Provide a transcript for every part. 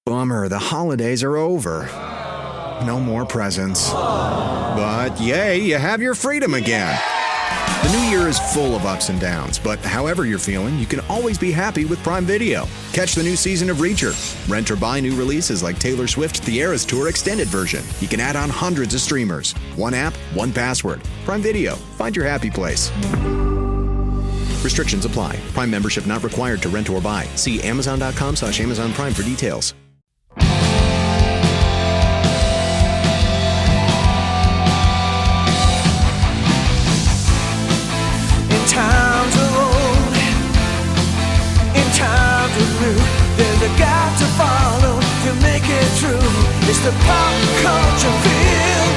Bummer, the holidays are over. No more presents. But yay, you have your freedom again. The new year is full of ups and downs, but however you're feeling, you can always be happy with Prime Video. Catch the new season of Reacher. Rent or buy new releases like Taylor Swift's The Eras Tour Extended Version. You can add on hundreds of streamers. One app, one password. Prime Video. Find your happy place. Restrictions apply. Prime membership not required to rent or buy. See Amazon.com/Amazon Prime for details. Times are old, in times of new, there's a God to follow to make it true. It's the pop culture field.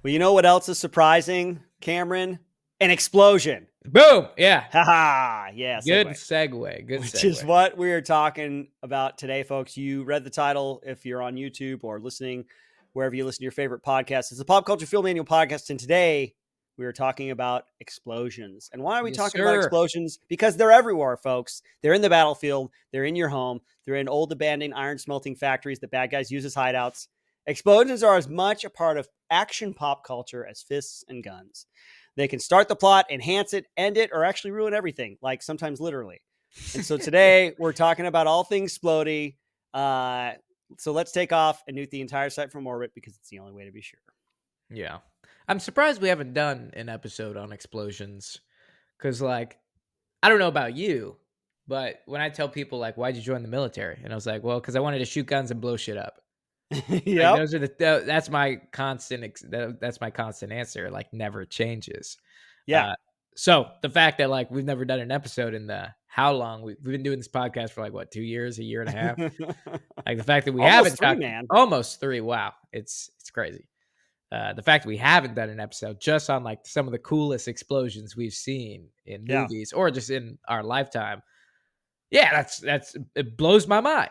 Well, you know what else is surprising, Cameron? An explosion. Boom! Yeah. Haha. Yeah. Good segue. Good Which segue. is what we are talking about today, folks. You read the title if you're on YouTube or listening wherever you listen to your favorite podcast. It's the Pop Culture Field Manual Podcast, and today we are talking about explosions. And why are we talking about explosions? Because they're everywhere, folks. They're in the battlefield. They're in your home. They're in old abandoned iron smelting factories that bad guys use as hideouts. Explosions are as much a part of action pop culture as fists and guns. They can start the plot, enhance it, end it, or actually ruin everything, like sometimes literally. And so today we're talking about all things splody. So let's take off and nuke the entire site from orbit because it's the only way to be sure. Yeah. I'm surprised we haven't done an episode on explosions. Because, like, I don't know about you, but when I tell people, like, why'd you join the military? And I was like, well, because I wanted to shoot guns and blow shit up. Yeah. Like, those are that's my constant, that's my constant answer. Like, never changes. Yeah. So the fact that, like, we've never done an episode in how long we've been doing this podcast for, like, what, 2 years, a year and a half? Like, the fact that we Almost haven't three, man. Almost 3. Wow. It's crazy. The fact that we haven't done an episode just on, like, some of the coolest explosions we've seen in movies or just in our lifetime. Yeah, it blows my mind.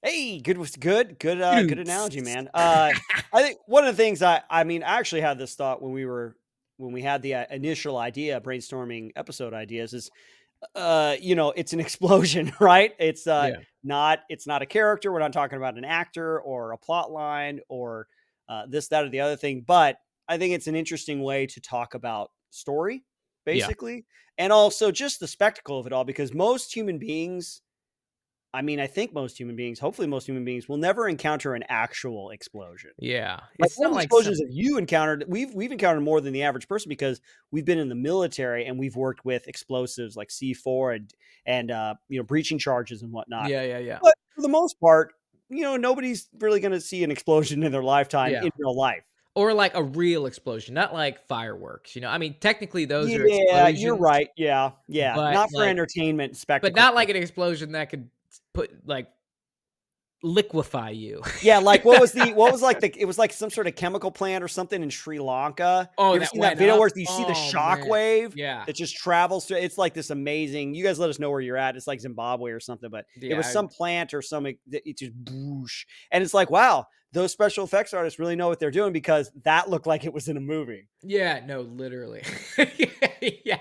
Hey, good analogy, man. I think one of the things I actually had this thought when we had the initial idea, brainstorming episode ideas is, it's an explosion, right? It's not a character. We're not talking about an actor or a plot line or this, that, or the other thing. But I think it's an interesting way to talk about story, basically, and also just the spectacle of it all, because most human beings, hopefully most human beings will never encounter an actual explosion. Yeah. Like some explosions that you encountered, we've encountered more than the average person because we've been in the military and we've worked with explosives like C4 and breaching charges and whatnot. Yeah. But for the most part, nobody's really going to see an explosion in their lifetime in real life. Or like a real explosion, not like fireworks. I mean, technically those are explosions. Yeah, you're right. Yeah. But not for entertainment spectacle. But not like an explosion that could liquefy you. Yeah, like it was like some sort of chemical plant or something in Sri Lanka. Oh, you ever seen that video where you see the shock wave? Yeah, that just travels through. It's like this amazing. You guys let us know where you're at. It's like Zimbabwe or something, but it was some plant or something. It just boosh, and it's like, wow, those special effects artists really know what they're doing because that looked like it was in a movie. Yeah, no, literally. Yeah,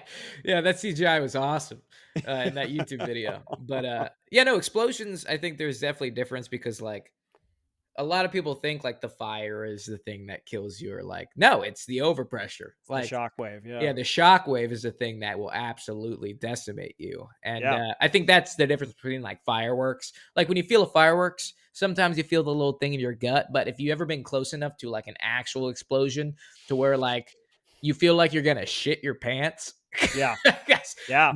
that CGI was awesome in that YouTube video. But explosions, I think there's definitely a difference because, like, a lot of people think like the fire is the thing that kills you, or like, no, it's the overpressure. Like the shockwave. Yeah, the shockwave is the thing that will absolutely decimate you. And I think that's the difference between like fireworks. Like when you feel a fireworks, sometimes you feel the little thing in your gut. But if you ever been close enough to like an actual explosion to where like you feel like you're gonna shit your pants. Yeah. Yeah.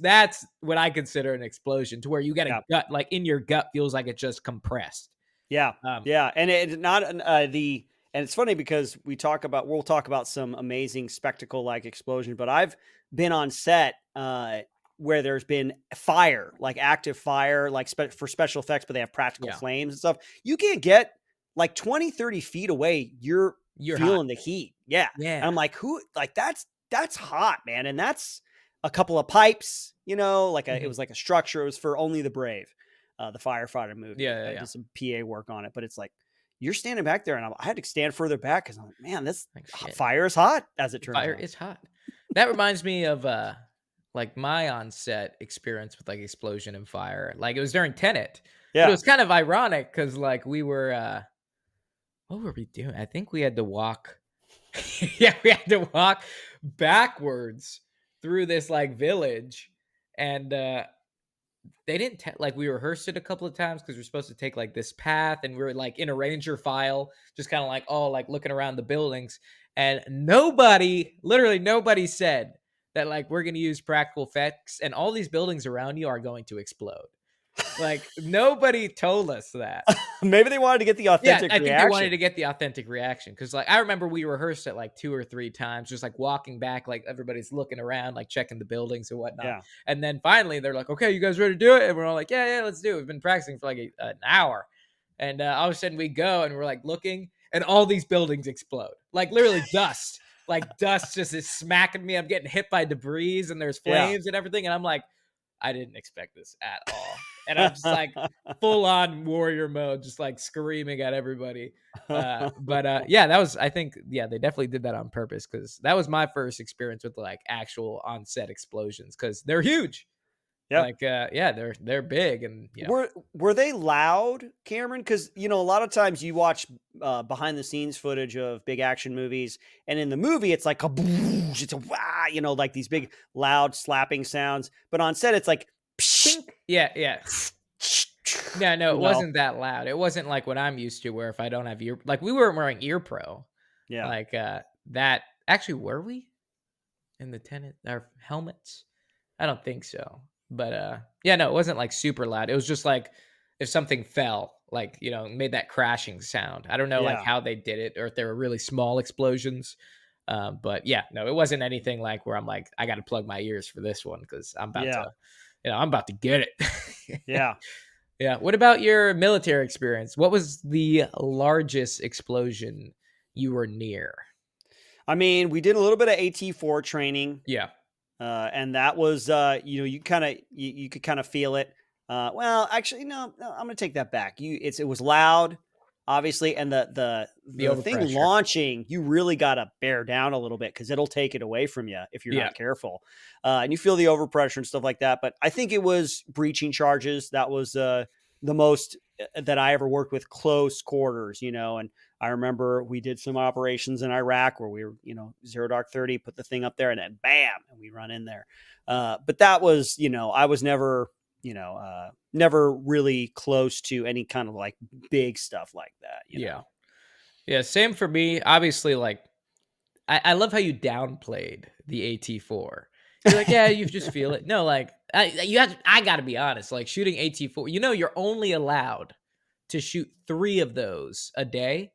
That's what I consider an explosion, to where you get a gut, like in your gut feels like it just compressed. Yeah. And it's funny because we'll talk about some amazing spectacle like explosion, but I've been on set where there's been fire, like active fire, like for special effects, but they have practical flames and stuff. You can't get like 20, 30 feet away. You're feeling the heat. Yeah. And I'm like, that's hot, man. And that's a couple of pipes, it was like a structure. It was for Only the Brave. The firefighter movie. I did some PA work on it, but it's like you're standing back there, and I had to stand further back because I'm like, man, this fire is hot. As it turns out, fire is hot. That reminds me of like my on-set experience with like explosion and fire. Like it was during Tenet, but it Yeah. was kind of ironic because like we were what were we doing? I think we had to walk. Yeah, we had to walk backwards through this like village, and they didn't like we rehearsed it a couple of times because we're supposed to take like this path, and we were like in a ranger file, just kind of like all like looking around the buildings, and literally nobody said that like we're gonna use practical effects, and all these buildings around you are going to explode. Like nobody told us that. Maybe they wanted to get the Yeah, authentic I think they wanted reaction. to get the authentic reaction because, like, I remember we rehearsed it like 2 or 3 times, just like walking back, like everybody's looking around, like checking the buildings and whatnot. Yeah. And then finally, they're like, "Okay, you guys ready to do it?" And we're all like, "Yeah, yeah, let's do it." We've been practicing for like an hour, and all of a sudden we go and we're like looking, and all these buildings explode, like literally dust, like dust just is smacking me. I'm getting hit by debris, and there's Yeah. flames and everything, and I'm like, I didn't expect this at all, and I'm just like full on warrior mode, just like screaming at everybody. Yeah, that was, I think, yeah, they definitely did that on purpose because that was my first experience with like actual on set explosions because they're huge. Yeah. Like, yeah, they're big and yeah, Were they loud, Cameron? Because a lot of times you watch behind the scenes footage of big action movies, and in the movie it's like a boosh, it's a wah, like these big loud slapping sounds. But on set it's like, psh, yeah, yeah. No, you it know, wasn't that loud. It wasn't like what I'm used to, where if I don't have ear, like we weren't wearing ear pro, yeah, like that. Actually, were we in the tenant our helmets? I don't think so. But yeah, no, it wasn't like super loud. It was just like if something fell, like, made that crashing sound. I don't know like yeah, how they did it or if they were really small explosions. But yeah, no, it wasn't anything like where I'm like, I got to plug my ears for this one because yeah, I'm about to get it. yeah. Yeah. What about your military experience? What was the largest explosion you were near? I mean, we did a little bit of AT4 training. Yeah. And that was, you kind of you could kind of feel it. Well, actually, no, I'm gonna take that back. It was loud, obviously, and The the thing overpressure. launching, you really gotta bear down a little bit because it'll take it away from you if you're Yeah. not careful. And you feel the overpressure and stuff like that. But I think it was breaching charges. That was the most that I ever worked with close quarters, and I remember we did some operations in Iraq where we were, zero dark 30, put the thing up there and then bam, and we run in there. But that was, I was never, never really close to any kind of like big stuff like that, Yeah. Yeah. Same for me. Obviously, like, I love how you downplayed the AT4. You're like, yeah, you just feel it. No, like, I got to be honest, like, shooting AT4, you're only allowed to shoot 3 of those a day.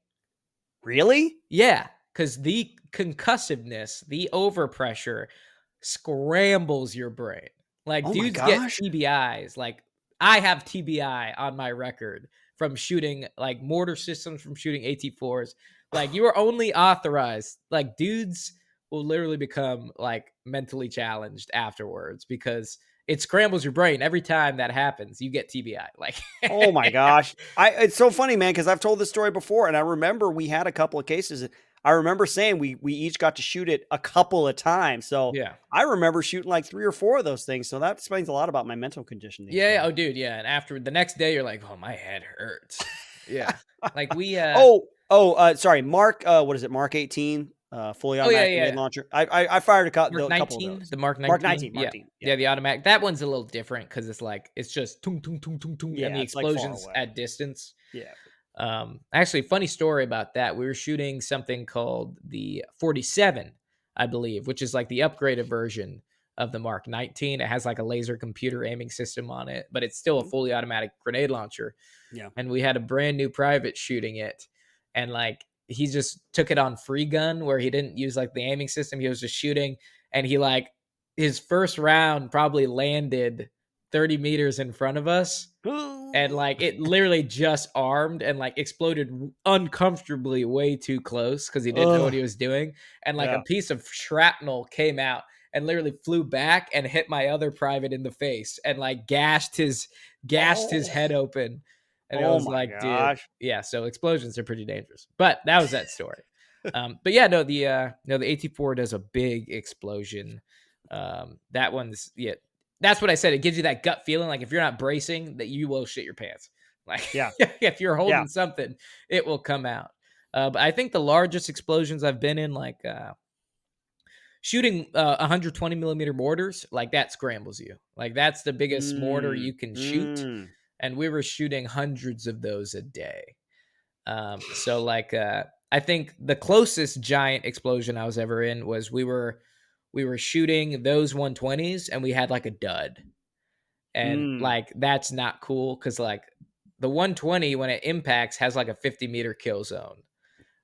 Really? Yeah, because the concussiveness, the overpressure scrambles your brain. Like, Oh my dudes get gosh. TBIs. Like, I have TBI on my record from shooting like mortar systems, from shooting AT4s. Like, you are only authorized, like, dudes will literally become like mentally challenged afterwards because it scrambles your brain every time that happens. You get TBI. Like, Oh my gosh. It's so funny, man, because I've told this story before, and I remember we had a couple of cases. I remember saying we each got to shoot it a couple of times. So yeah. I remember shooting like 3 or 4 of those things. So that explains a lot about my mental condition these Yeah, days. oh, dude, yeah, and after the next day, you're like, "Oh, my head hurts." Yeah. Like, Sorry, Mark. What is it? Mark 18, fully oh, yeah, automatic grenade yeah. launcher. I fired Mark a couple of 19? those. The Mark Mark 19? 19, Mark Yeah. 19. Yeah, Yeah, the automatic. That one's a little different because it's just tung, tung, tung, tung, tung, and yeah, the it's like far explosions away. at distance. Yeah. Actually, funny story about that. We were shooting something called the 47, I believe, which is like the upgraded version of the Mark 19. It has like a laser computer aiming system on it, but it's still a Mhm. fully automatic grenade launcher. Yeah. And we had a brand new private shooting it, and like he just took it on free gun where he didn't use like the aiming system. He was just shooting, and he like his first round probably landed 30 meters in front of us, and like it literally just armed and like exploded uncomfortably way too close because he didn't know what Ugh. he was doing, and like a Yeah. piece of shrapnel came out and literally flew back and hit my other private in the face and like gashed his head Oh. open. And it Oh was my like, dude, gosh. yeah, so explosions are pretty dangerous. But that was that story. But yeah, no, the AT4 does a big explosion That one's that's what I said. It gives you that gut feeling, like if you're not bracing, that you will shit your pants. Like Yeah. if you're Yeah. holding something, it will come out. But I think the largest explosions I've been in, like shooting 120 millimeter mortars, like that scrambles you. Like that's the biggest mortar Mm, you can shoot, mm. and we were shooting hundreds of those a day. So like I think the closest giant explosion I was ever in was we were shooting those 120s and we had like a dud. And Mm. like that's not cool cuz like the 120 when it impacts has like a 50-meter kill zone.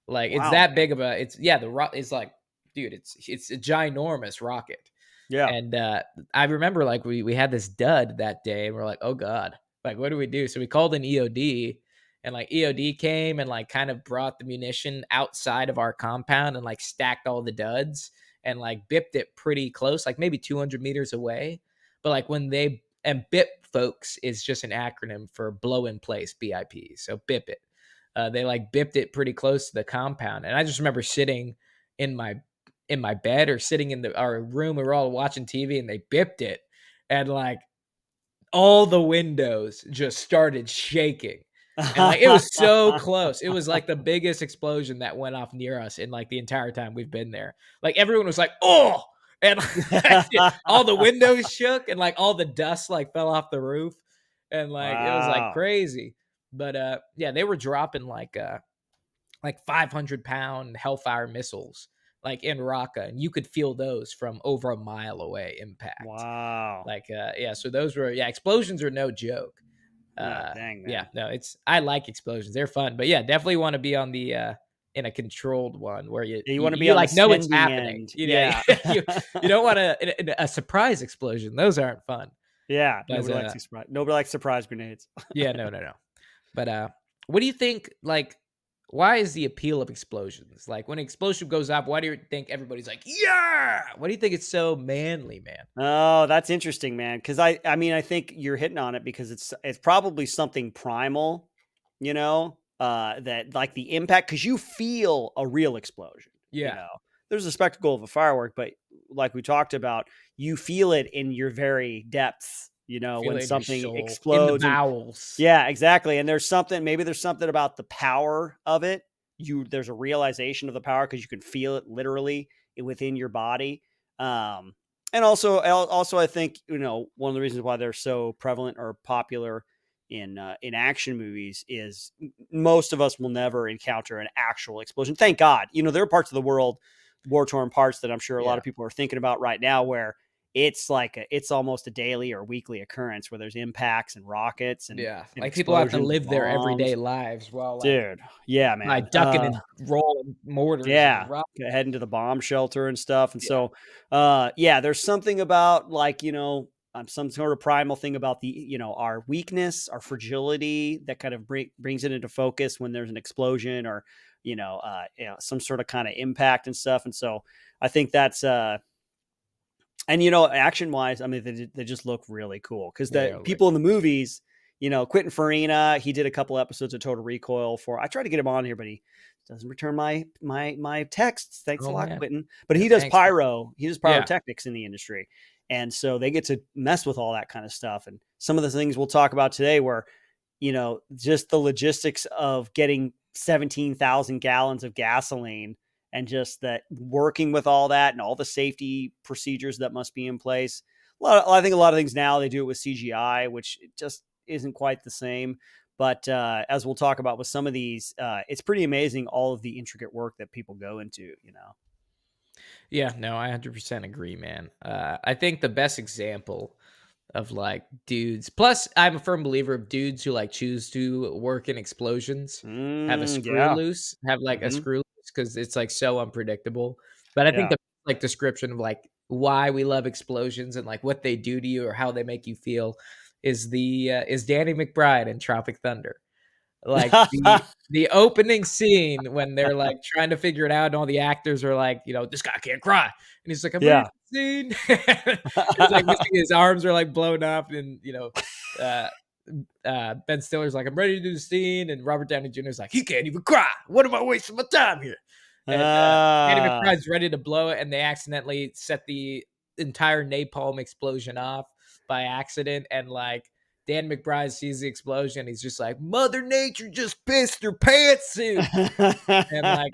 Like it's Wow, that man. big of a the rock is like dude, it's a ginormous rocket. Yeah. And I remember like we had this dud that day and we're like, "Oh god. Like what do we do?" So we called an EOD and like EOD came and like kind of brought the munition outside of our compound and like stacked all the duds and like bipped it pretty close, like maybe 200 meters away. But like when they and BIP folks is just an acronym for blow in place, BIP. So BIP it. They like bipped it pretty close to the compound. And I just remember sitting in my bed or sitting in our room. We were all watching TV and they bipped it. And like all the windows just started shaking. And like it was so close. It was like the biggest explosion that went off near us in like the entire time we've been there. Like everyone was like, "Oh!" And all the windows shook and like all the dust like fell off the roof. And like it was like Wow. crazy. But yeah, they were dropping like 500-pound Hellfire missiles like in Raqqa, and you could feel those from over a mile away impact. Wow. Like yeah, so those were explosions are no joke. Oh, dang, Yeah, man. no, I like explosions. They're fun. But yeah, definitely want to be on the in a controlled one where you Yeah, you you, wanna be you on the like know it's spending happening. end. You know, Yeah. you don't want a surprise explosion. Those aren't fun. Yeah. But Nobody likes surprise grenades. yeah, no. But what do you think? Like, why is the appeal of explosions? Like, when an explosion goes up, why do you think everybody's like, yeah? Why do you think it's so manly, man? Oh, that's interesting, man. Because I mean, I think you're hitting on it because it's probably something primal, that like the impact because you feel a real explosion. You Yeah, know, there's a spectacle of a firework, but like we talked about, you feel it in your very depths. feel When it in your something soul, in the explodes, and bowels. yeah, exactly. And maybe there's something about the power of it. There's a realization of the power because you can feel it literally within your body. Um, and also, I think one of the reasons why they're so prevalent or popular in action movies is most of us will never encounter an actual explosion. Thank God. There are parts of the world, war torn parts that I'm sure a lot Yeah, of people are thinking about right now, where it's almost a daily or weekly occurrence where there's impacts and rockets yeah. and Like people have to explosions, live their everyday bombs. lives while like Dude, yeah, by man. ducking and rolling mortars and Yeah, rock. heading to the bomb shelter and stuff. And Yeah, so, yeah, there's something about like, some sort of primal thing about our weakness, our fragility that kind of brings it into focus when there's an explosion or, some sort of kind of impact and stuff. And so I think that's, and action wise, I mean, they just look really cool because they the are like people in the movies, Quentin Farina, he did a couple episodes of Total Recoil I tried to get him on here, but he doesn't return my texts. Thanks a oh lot, man, Quentin. But yeah, he does thanks, man. he does Yeah, pyrotechnics in the industry, and so they get to mess with all that kind of stuff. And some of the things we'll talk about today, where just the logistics of getting 17,000 gallons of gasoline and just that working with all that and all the safety procedures that must be in place. I think a lot of things now they do it with CGI, which just isn't quite the same. But as we'll talk about with some of these, it's pretty amazing all of the intricate work that people go into. yeah, no, I 100% agree, man. I think the best example of like dudes. Plus, I'm a firm believer of dudes who like choose to work in explosions, have a screw Yeah. loose, have like a Hmm. screw loose because it's like so unpredictable. But I think Yeah. the like description of like why we love explosions and like what they do to you or how they make you feel is Danny McBride in Tropic Thunder. Like the opening scene when they're like trying to figure it out and all the actors are like, this guy can't cry. And he's like, I'm ready Yeah. for the scene. He's like missing his arms are like blown up and uh Ben Stiller's like, I'm ready to do the scene, and Robert Downey Jr. is like, he can't even cry. What am I wasting my time here? And Danny Ah, McBride's ready to blow it, and they accidentally set the entire napalm explosion off by accident, and like Dan McBride sees the explosion, he's just like, Mother Nature just pissed her pantsuit. And like,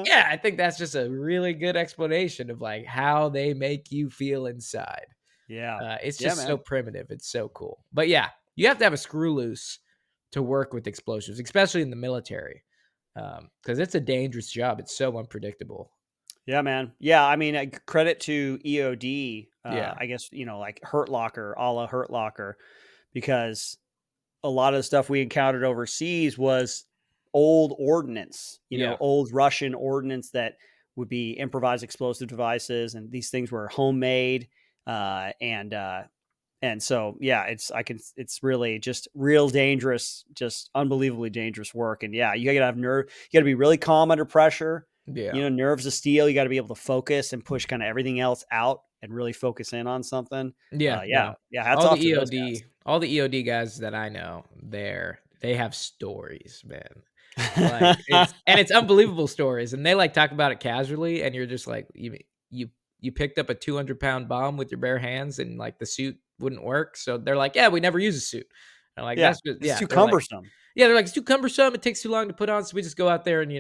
yeah, I think that's just a really good explanation of like how they make you feel inside. Yeah. It's Yeah, just so man. primitive. It's so cool. But yeah, you have to have a screw loose to work with explosives, especially in the military, because it's a dangerous job. It's so unpredictable. Yeah, man. Yeah, I mean, credit to EOD. Yeah. I guess like Hurt Locker, a la Hurt Locker, because a lot of the stuff we encountered overseas was old ordnance. Yeah. Old Russian ordnance that would be improvised explosive devices, and these things were homemade. And so, yeah, it's really just real dangerous, just unbelievably dangerous work. And yeah, you gotta have nerve. You gotta be really calm under pressure. Yeah. Nerves of steel. You got to be able to focus and push kind of everything else out and really focus in on something. Yeah. Yeah. No. Yeah. Hats off to those All the EOD guys that I know, they have stories, man. Like guys. it's unbelievable stories, and they like talk about it casually, and you're just like, you picked up a 200-pound bomb with your bare hands, and like the suit wouldn't work, so they're like, yeah, we never use a suit. And like, Yeah. that's just, It's too they're like, cumbersome. yeah, they're like, it's too cumbersome. It takes too long to put on, so we just go out there and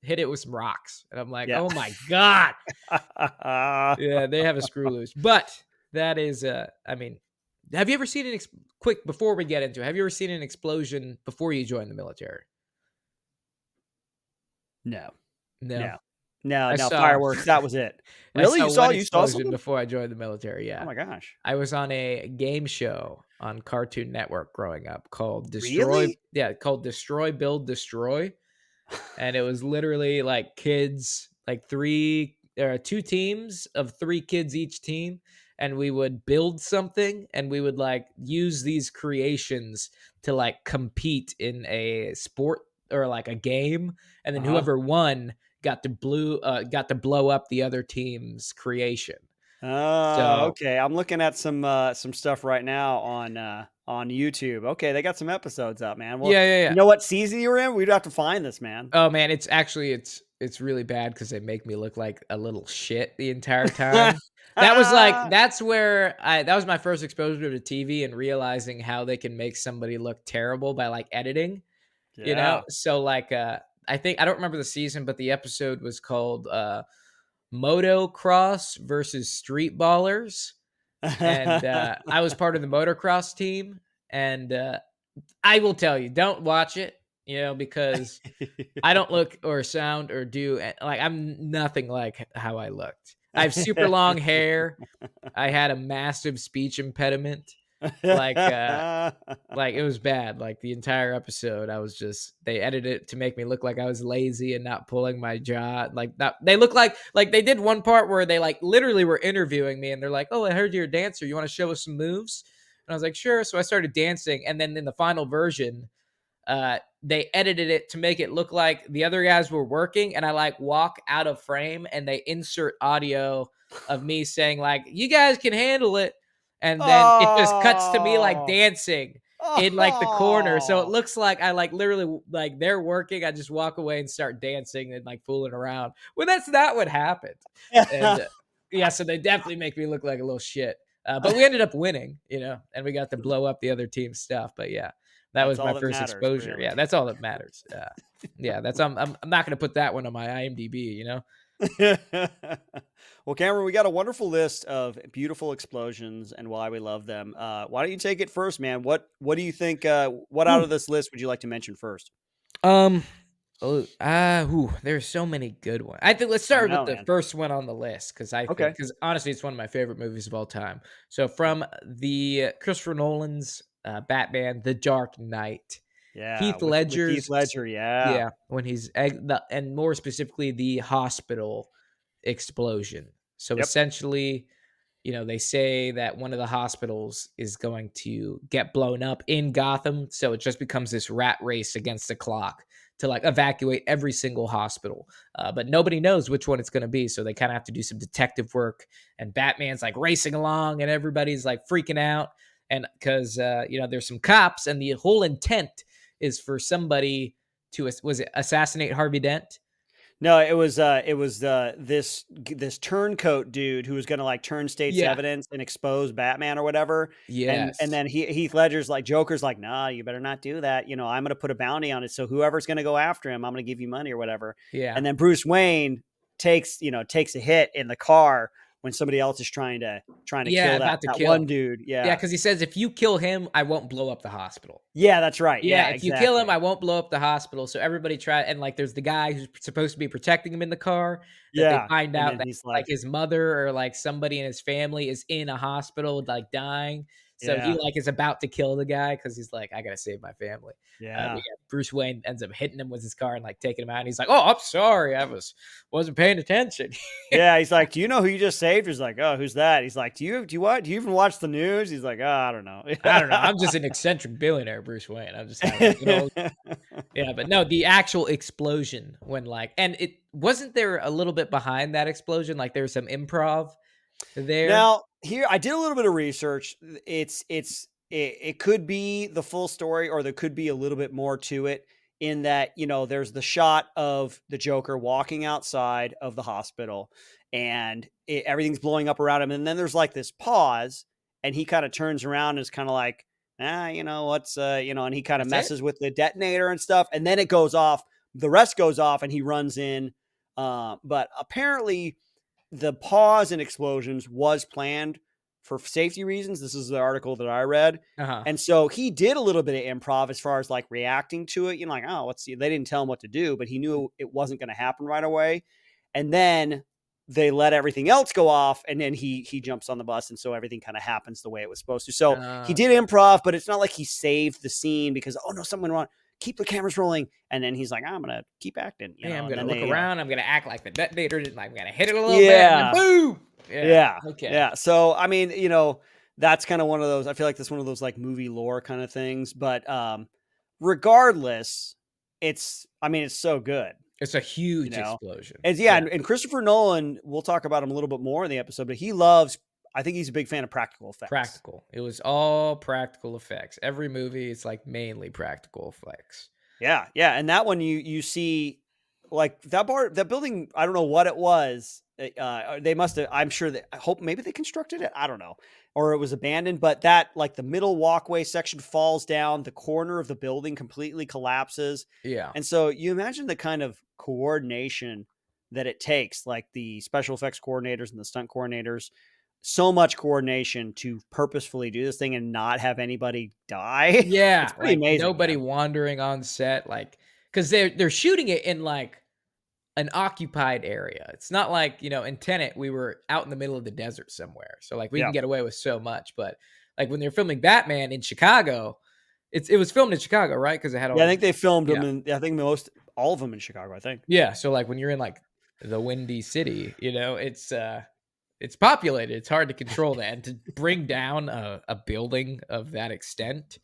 hit it with some rocks. And I'm like, Yeah. oh my god, yeah, they have a screw loose. But that is, I mean, have you ever seen quick before we get into it? Have you ever seen an explosion before you joined the military? No. No. No. No. I No. saw Fireworks. That was it. I Really? saw You saw one something? explosion before I joined the military. Yeah. Oh my gosh. I was on a game show on Cartoon Network growing up called Really? called Destroy, Build, Destroy. And it was literally like kids, like two teams of 3 kids each team. And we would build something, and we would like use these creations to like compete in a sport or like a game. And then whoever won got to blow up the other team's creation. So Okay. I'm looking at some stuff right now on YouTube. Okay, they got some episodes up, man. Well, yeah. you know what season you were in? We'd have to find this, man. Oh man, it's actually it's really bad because they make me look like a little shit the entire time. That was my first exposure to TV and realizing how they can make somebody look terrible by like editing. Yeah. So like I don't remember the season, but the episode was called Motocross versus Street Ballers. And I was part of the motocross team, and I will tell you, don't watch it, because I don't look or sound or do like I'm nothing like how I looked. I have super long hair. I had a massive speech impediment. Like it was bad. Like the entire episode, they edited it to make me look like I was lazy and not pulling my jaw. Like that, they look like they did one part where they like literally were interviewing me, and they're like, "Oh, I heard you're a dancer. You want to show us some moves?" And I was like, "Sure." So I started dancing, and then in the final version, they edited it to make it look like the other guys were working, and I like walk out of frame, and they insert audio of me saying like, "You guys can handle it." And then it just cuts to me like dancing in like the corner. So it looks like I like literally like they're working. I just walk away and start dancing and like fooling around. Well, that's not what happened. And yeah, so they definitely make me look like a little shit. But we ended up winning, and we got to blow up the other team's stuff. But yeah, that was my first exposure. really. Yeah, that's all that matters. Yeah, I'm not going to put that one on my IMDb, Well, Cameron, we got a wonderful list of beautiful explosions and why we love them. Why don't you take it first, man? What do you think? What out of this list would you like to mention first? There's so many good ones. I think let's start with the first one on the list because because honestly, it's one of my favorite movies of all time. So from the Christopher Nolan's Batman, The Dark Knight. Yeah, Heath with Heath Ledger, yeah, when he's and more specifically the hospital explosion. So essentially, they say that one of the hospitals is going to get blown up in Gotham, so it just becomes this rat race against the clock to like evacuate every single hospital. But nobody knows which one it's going to be, so they kind of have to do some detective work. And Batman's like racing along, and everybody's like freaking out, and because there's some cops, and the whole intent is for somebody to assassinate Harvey Dent. No, it was this turncoat dude who was going to like turn state's Yeah. evidence and expose Batman or whatever. And Yes. then Heath Ledger's like, Joker's like, nah, you better not do that. You know, I'm going to put a bounty on it. So whoever's going to go after him, I'm going to give you money or whatever. Yeah. And then Bruce Wayne takes a hit in the car when somebody else is trying to Yeah, kill that about to kill one him. dude. Yeah, because he says, if you kill him, I won't blow up the hospital. Yeah, that's right. Yeah, Yeah, if you kill him, exactly. I won't blow up the hospital. So everybody and like there's the guy who's supposed to be protecting him in the car that they Yeah. find And out then that he's like like, his mother or like somebody in his family is in a hospital like dying. So he yeah, like is about to kill the guy because he's like, I gotta save my family. But yeah. yeah, Bruce Wayne ends up hitting him with his car and like taking him out. And he's like, "Oh, I'm sorry, wasn't paying attention." Yeah, he's like, "Do you know who you just saved?" He's like, "Oh, who's that?" He's like, Do you even watch the news?" He's like, "Oh, I don't know." I don't know. I'm just an eccentric billionaire, Bruce Wayne. I'm just having a good old. Yeah, but no, the actual explosion when like, and it wasn't there a little bit behind that explosion, like there was some improv there. Now, here I did a little bit of research. It could be the full story, or there could be a little bit more to it. In that, there's the shot of the Joker walking outside of the hospital, and everything's blowing up around him, and then there's like this pause, and he kind of turns around and is kind of like, what's and he kind of That's it. messes with the detonator and stuff, and then it goes off. The rest goes off, and he runs in. But apparently the pause in explosions was planned for safety reasons. This is the article that I read. Uh-huh. And so he did a little bit of improv as far as like reacting to it. Like, oh, let's see. They didn't tell him what to do, but he knew it wasn't going to happen right away. And then they let everything else go off, and then he jumps on the bus, and so everything kind of happens the way it was supposed to. So he did improv, but it's not like he saved the scene because, oh no, someone wrong. Keep the cameras rolling, and then he's like, I'm gonna keep acting. Yeah, I'm and gonna then look around. I'm gonna act like the detonator didn't. I'm gonna hit it a little bit, and then boom. Yeah. Okay. Yeah. So, I mean, that's kind of one of those, I feel like that's one of those like movie lore kind of things, but, regardless, it's so good, It's a you huge know? explosion. And yeah, and Christopher Nolan, we'll talk about him a little bit more in the episode, but I think he's a big fan of practical effects. Practical. It was all practical effects. Every movie is like mainly practical effects. Yeah. Yeah. And that one you see like that building, I don't know what it was. They must have, I'm sure that I hope maybe they constructed it. I don't know. Or it was abandoned, but that like the middle walkway section falls down, the corner of the building completely collapses. Yeah. And so you imagine the kind of coordination that it takes, like the special effects coordinators and the stunt coordinators, so much coordination to purposefully do this thing and not have anybody die. Yeah, It's pretty like amazing. nobody Man. wandering on set, like because they're shooting it in like an occupied area. It's not like, in Tenet, we were out in the middle of the desert somewhere. So like we Yeah. can get away with so much. But like when they're filming Batman in Chicago, it was filmed in Chicago, right? Because it had all Yeah, I think they filmed them yeah. in, I think all of them in Chicago, I think. Yeah. So like when you're in like the Windy City, it's populated. It's hard to control that. And to bring down a building of that extent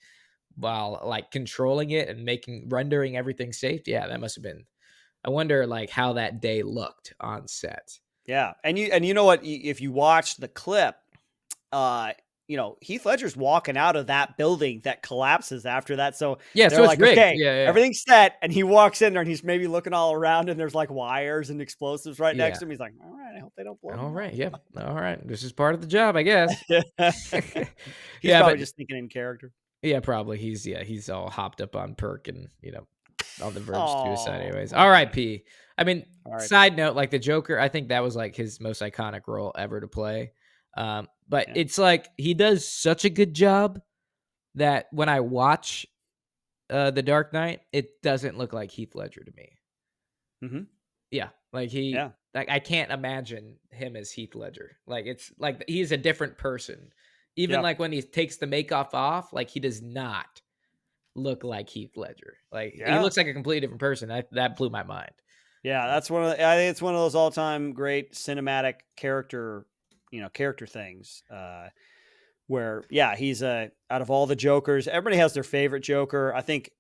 while like controlling it and rendering everything safe. Yeah, that must have been. I wonder like how that day looked on set. Yeah. And you know what? If you watch the clip, Heath Ledger's walking out of that building that collapses after that. So Yeah, they're so it's like, rigged. okay, Yeah. everything's set. And he walks in there and he's maybe looking all around and there's like wires and explosives right next to him. He's like, all right, I hope they don't blow All him right. up. Yep. All right. This is part of the job, I guess. He's Yeah, probably but just thinking in character. yeah, probably he's all hopped up on perk and on the verge of suicide. Aw. Anyways, R.I.P. I mean, All right. side note, like the Joker, I think that was like his most iconic role ever to play. But Yeah. it's like he does such a good job that when I watch The Dark Knight, it doesn't look like Heath Ledger to me. Mm-hmm. Yeah, like like I can't imagine him as Heath Ledger. Like it's like he's a different person. Even Yeah. like when he takes the makeup off, like he does not look like Heath Ledger. Like he Yeah. looks like a completely different person. That blew my mind. Yeah, I think it's one of those all-time great cinematic character things. Where he's out of all the Jokers, everybody has their favorite Joker. I think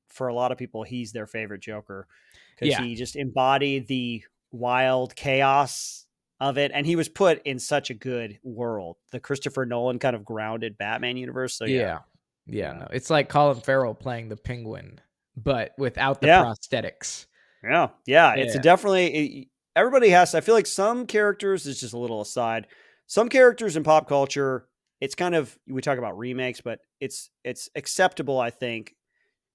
for a lot of people, he's their favorite Joker because Yeah. he just embodied the wild chaos of it, and he was put in such a good world, the Christopher Nolan kind of grounded Batman universe. So Yeah. No, it's like Colin Farrell playing the Penguin, but without the Yeah. prosthetics. Yeah. It's a definitely everybody has. I feel like some characters is just a little aside. Some characters in pop culture, it's kind of we talk about remakes, but it's acceptable, I think,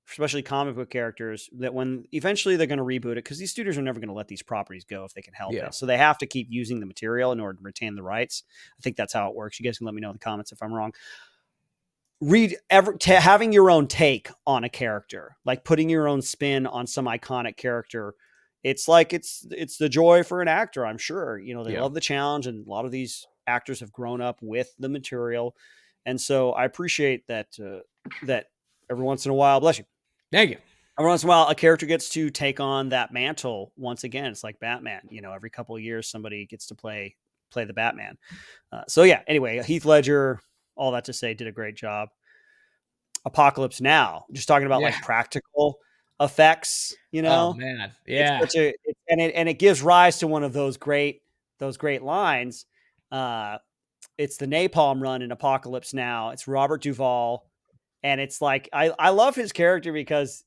especially comic book characters, that when eventually they're going to reboot it, because these studios are never going to let these properties go if they can help it. So they have to keep using the material in order to retain the rights. I think that's how it works. You guys can let me know in the comments if I'm wrong. Having your own take on a character, like putting your own spin on some iconic character. It's like, it's the joy for an actor. I'm sure, they love the challenge, and a lot of these actors have grown up with the material. And so I appreciate that, that every once in a while, bless you. Thank you. Every once in a while, a character gets to take on that mantle once again. It's like Batman, every couple of years, somebody gets to play the Batman. So yeah, anyway, Heath Ledger, all that to say, did a great job. Apocalypse Now, just talking about like practical effects, Oh man. Yeah. And it gives rise to one of those great lines. It's the napalm run in Apocalypse Now. It's Robert Duvall. And it's like, I love his character because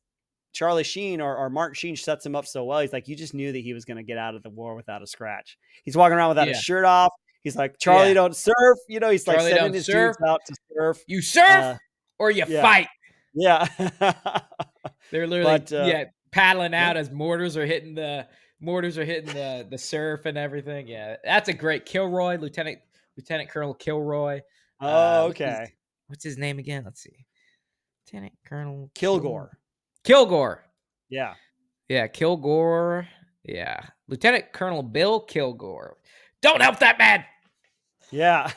Charlie Sheen or Martin Sheen sets him up so well. He's like, you just knew that he was going to get out of the war without a scratch. He's walking around without his shirt off. He's like, Charlie don't surf. He's Charlie like sending his dudes out to surf. You surf or you fight. Yeah. They're literally paddling out as mortars are hitting the surf and everything. Yeah. That's a great Kilroy, Lieutenant Colonel Kilroy. Oh, okay. What's his name again? Let's see. Lieutenant Colonel Kilgore. Yeah. Yeah, Kilgore. Yeah. Lieutenant Colonel Bill Kilgore. Don't help that man. Yeah.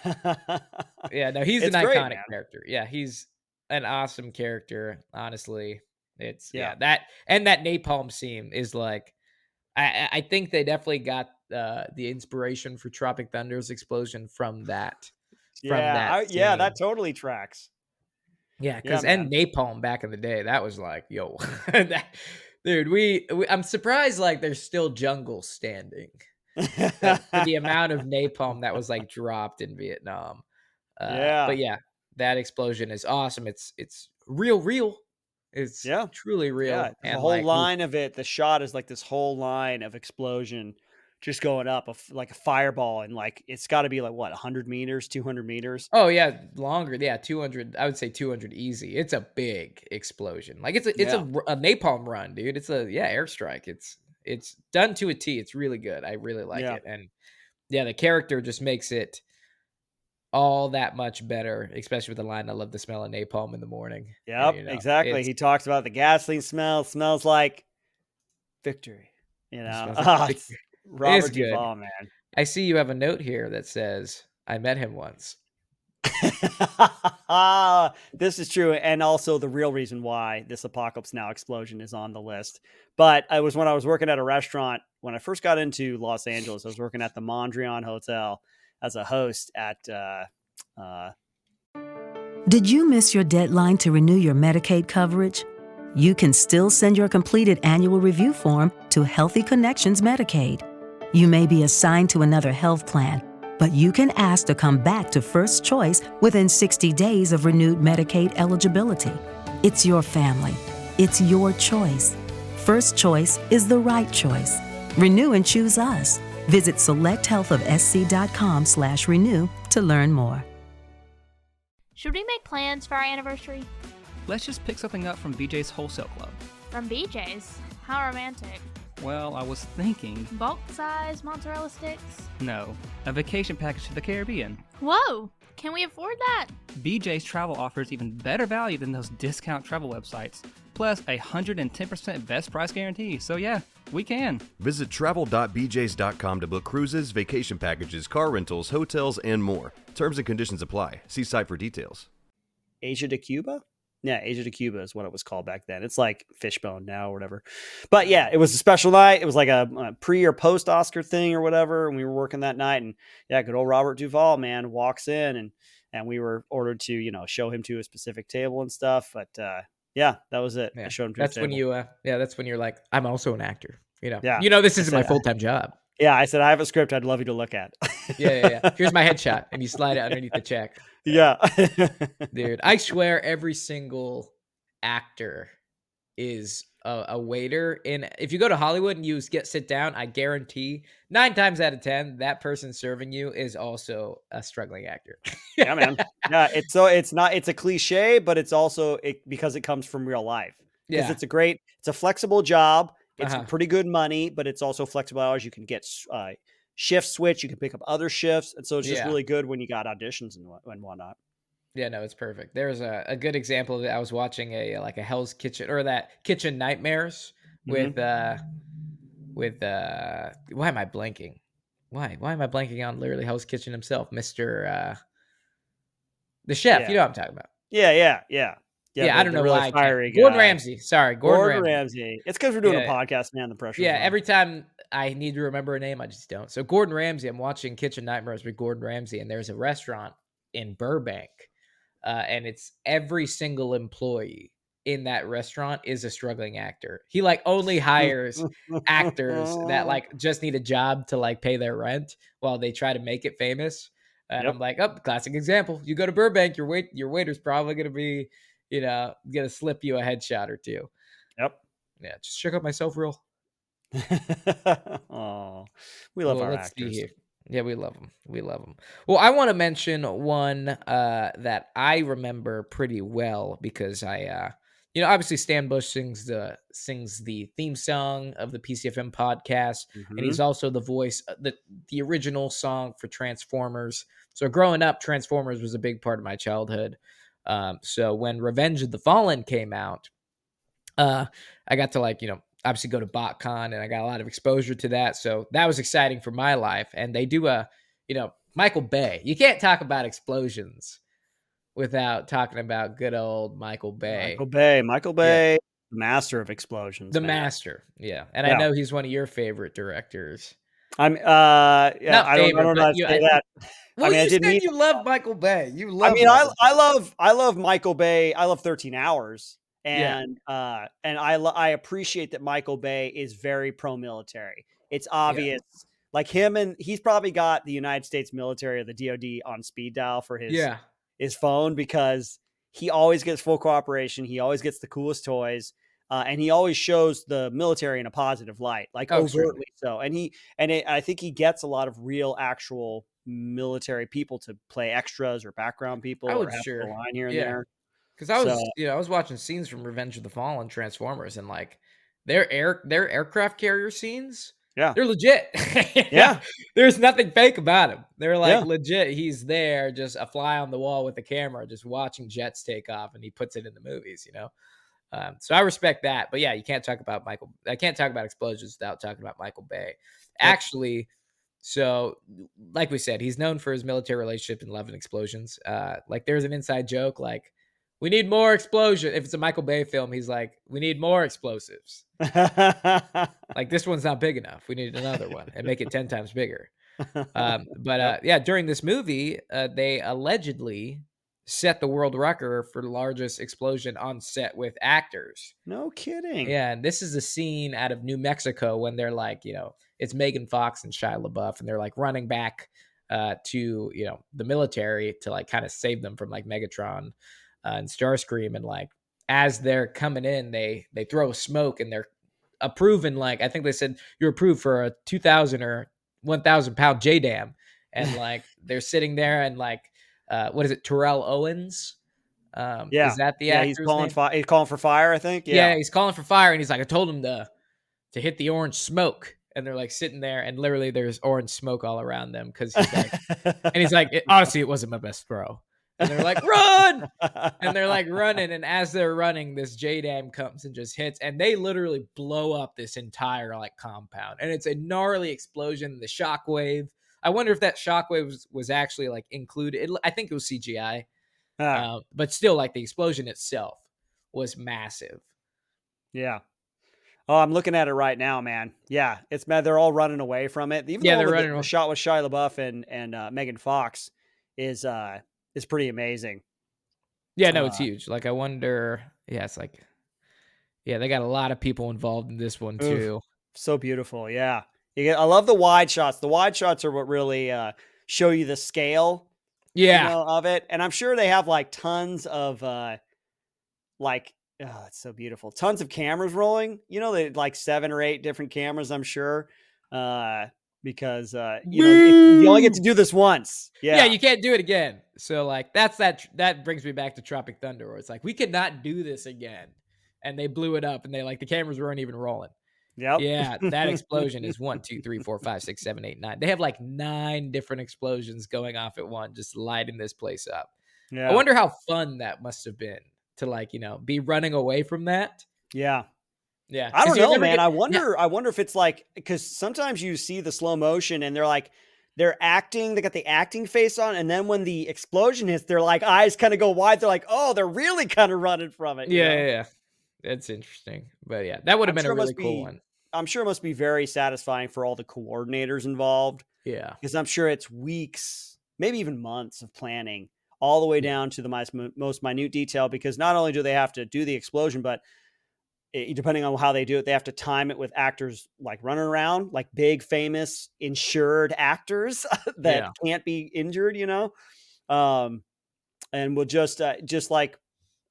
Yeah, no, he's an iconic character. Yeah, he's an awesome character, honestly. It's that napalm scene is like, I think they definitely got the inspiration for Tropic Thunder's explosion from that. That totally tracks. Yeah, because napalm back in the day, that was like, yo, dude, I'm surprised like there's still jungle standing for the amount of napalm that was like dropped in Vietnam. But yeah, that explosion is awesome. It's real. It's truly real. Yeah, and the whole line of it, the shot is like this whole line of explosion just going up like a fireball, and like it's got to be like what, 100 meters, 200 meters. Oh yeah, longer. Yeah, 200. I would say 200 easy. It's a big explosion. Like it's a napalm run, dude. It's a airstrike. It's done to a T. It's really good. I really like it, and the character just makes it all that much better, especially with the line, "I love the smell of napalm in the morning." Yep, exactly. He talks about the gasoline smells like victory. Robert Duvall, man. I see you have a note here that says, I met him once. This is true. And also the real reason why this Apocalypse Now explosion is on the list. But it was when I was working at a restaurant, when I first got into Los Angeles, I was working at the Mondrian Hotel as a host at... Did you miss your deadline to renew your Medicaid coverage? You can still send your completed annual review form to Healthy Connections Medicaid. You may be assigned to another health plan, but you can ask to come back to First Choice within 60 days of renewed Medicaid eligibility. It's your family. It's your choice. First Choice is the right choice. Renew and choose us. Visit selecthealthofsc.com/renew to learn more. Should we make plans for our anniversary? Let's just pick something up from BJ's Wholesale Club. From BJ's? How romantic. Well, I was thinking... Bulk size mozzarella sticks? No, a vacation package to the Caribbean. Whoa! Can we afford that? BJ's Travel offers even better value than those discount travel websites. Plus, 110% best price guarantee. So yeah, we can. Visit travel.bjs.com to book cruises, vacation packages, car rentals, hotels, and more. Terms and conditions apply. See site for details. Asia to Cuba? Yeah, Asia to Cuba is what it was called back then. It's like Fishbone now or whatever. But yeah, it was a special night. It was like a pre or post Oscar thing or whatever. And we were working that night. And yeah, good old Robert Duvall, man, walks in and we were ordered to, show him to a specific table and stuff. But yeah, that was it. Yeah. I showed him to that's a table. When you, that's when you're like, I'm also an actor. Yeah. This isn't my full-time job. Yeah, I said, I have a script I'd love you to look at. Yeah. Here's my headshot. And you slide it underneath the check. Yeah. Dude, I swear every single actor is a waiter. And if you go to Hollywood and you sit down, I guarantee 9 times out of 10, that person serving you is also a struggling actor. Yeah, man. Yeah, it's a cliche, but it's also because it comes from real life. Because Yeah. it's a flexible job. It's Uh-huh. pretty good money, but it's also flexible hours. You can get shift switch. You can pick up other shifts, and so it's just Yeah. really good when you got auditions and whatnot. Yeah, no, it's perfect. There's a good example of it. I was watching a Hell's Kitchen, or that Kitchen Nightmares with why am I blanking? Why am I blanking on literally Hell's Kitchen himself, Mr. The chef? Yeah. You know what I'm talking about. Yeah. Yeah, I don't The know really why I can't. fiery Gordon guy. Ramsay. Sorry, Gordon Ramsay. It's because we're doing a Yeah. podcast, man. The pressure's Yeah, on. every time I need to remember a name, I just don't. So Gordon Ramsay, I'm watching Kitchen Nightmares with Gordon Ramsay, and there's a restaurant in Burbank, and it's every single employee in that restaurant is a struggling actor. He only hires actors that just need a job to pay their rent while they try to make it famous. And Yep. I'm like, oh, classic example. You go to Burbank, your waiter's probably gonna be, gonna slip you a headshot or two. Yep. Yeah, just check out my self reel. Oh, we love our Let's see actors. here. Yeah, we love them. We love them. Well, I want to mention one that I remember pretty well because obviously Stan Bush sings the theme song of the PCFM podcast, and he's also the voice the original song for Transformers. So growing up, Transformers was a big part of my childhood. So when Revenge of the Fallen came out, I got to obviously go to BotCon, and I got a lot of exposure to that. So that was exciting for my life. And they do Michael Bay. You can't talk about explosions without talking about good old Michael Bay. Michael Bay, master of explosions, the man. master. Yeah. And I know he's one of your favorite directors. I'm Not I don't know how to say that. Well, I you didn't said mean you love Michael Bay. You I love mean, Michael Bay. I love Michael Bay. I love 13 Hours. Yeah. And I appreciate that Michael Bay is very pro-military. It's obvious, like him, and he's probably got the United States military or the DoD on speed dial for his phone, because he always gets full cooperation. He always gets the coolest toys, and he always shows the military in a positive light, overtly so. And I think he gets a lot of real, actual military people to play extras or background people or have a line here and there. Because I was watching scenes from Revenge of the Fallen, Transformers, and their aircraft carrier scenes, they're legit. Yeah. There's nothing fake about them. They're legit. He's there, just a fly on the wall with the camera, just watching jets take off, and he puts it in the movies. So I respect that. But yeah, I can't talk about explosions without talking about Michael Bay. Actually, so like we said, he's known for his military relationship and love and explosions. There's an inside joke we need more explosion. If it's a Michael Bay film, he's like, we need more explosives. This one's not big enough. We need another one and make it 10 times bigger. During this movie, they allegedly set the world record for the largest explosion on set with actors. No kidding. Yeah, and this is a scene out of New Mexico when they're it's Megan Fox and Shia LaBeouf, and they're running back to the military to kind of save them from Megatron and Starscream, and as they're coming in, they throw smoke, and they're approving I think they said you're approved for a 2,000 or 1,000 pound JDAM, and they're sitting there, and what is it, Terrell Owens? Is that the actor's he's calling name? he's calling for fire, I think. Yeah, he's calling for fire, and he's like, I told him to hit the orange smoke, and they're sitting there, and literally there's orange smoke all around them because he's honestly, it wasn't my best throw. And they're like, run! And they're running. And as they're running, this JDAM comes and just hits. And they literally blow up this entire compound. And it's a gnarly explosion. The shockwave. I wonder if that shockwave was actually included. I think it was CGI. But still, the explosion itself was massive. Yeah. Oh, I'm looking at it right now, man. Yeah, it's mad. They're all running away from it. Even they're running. The shot with Shia LaBeouf and Megan Fox is pretty amazing. Yeah, no, it's huge. I wonder. Yeah, it's they got a lot of people involved in this one too. So beautiful. Yeah, I love the wide shots. The wide shots are what really show you the scale. Of it, and I'm sure they have tons of Oh, it's so beautiful. Tons of cameras rolling. You know, they like 7 or 8 different cameras, I'm sure. Because you only get to do this once. Yeah, Yeah. you can't do it again. So like that brings me back to Tropic Thunder, where it's like we could not do this again, and they blew it up, and the cameras weren't even rolling. Yep. Yeah, that explosion is 1, 2, 3, 4, 5, 6, 7, 8, 9. They have like 9 different explosions going off at once, just lighting this place up. I Yeah. wonder how fun that must have been to be running away from that. Yeah. Yeah, I don't 'cause you know, never man. get- I yeah. wonder if it's like, because sometimes you see the slow motion and they're acting, they got the acting face on, and then when the explosion hits, their like eyes kind of go wide. They're like, oh, they're really kind of running from it. Yeah. That's interesting. But yeah, that would have I'm been a sure it really must cool be. one. I'm sure it must be very satisfying for all the coordinators involved, Yeah. because I'm sure it's weeks, maybe even months of planning, all the way Yeah. down to the most minute detail. Because not only do they have to do the explosion, but depending on how they do it, they have to time it with actors like running around, like big, famous, insured actors that Yeah. can't be injured, Um, and we'll just like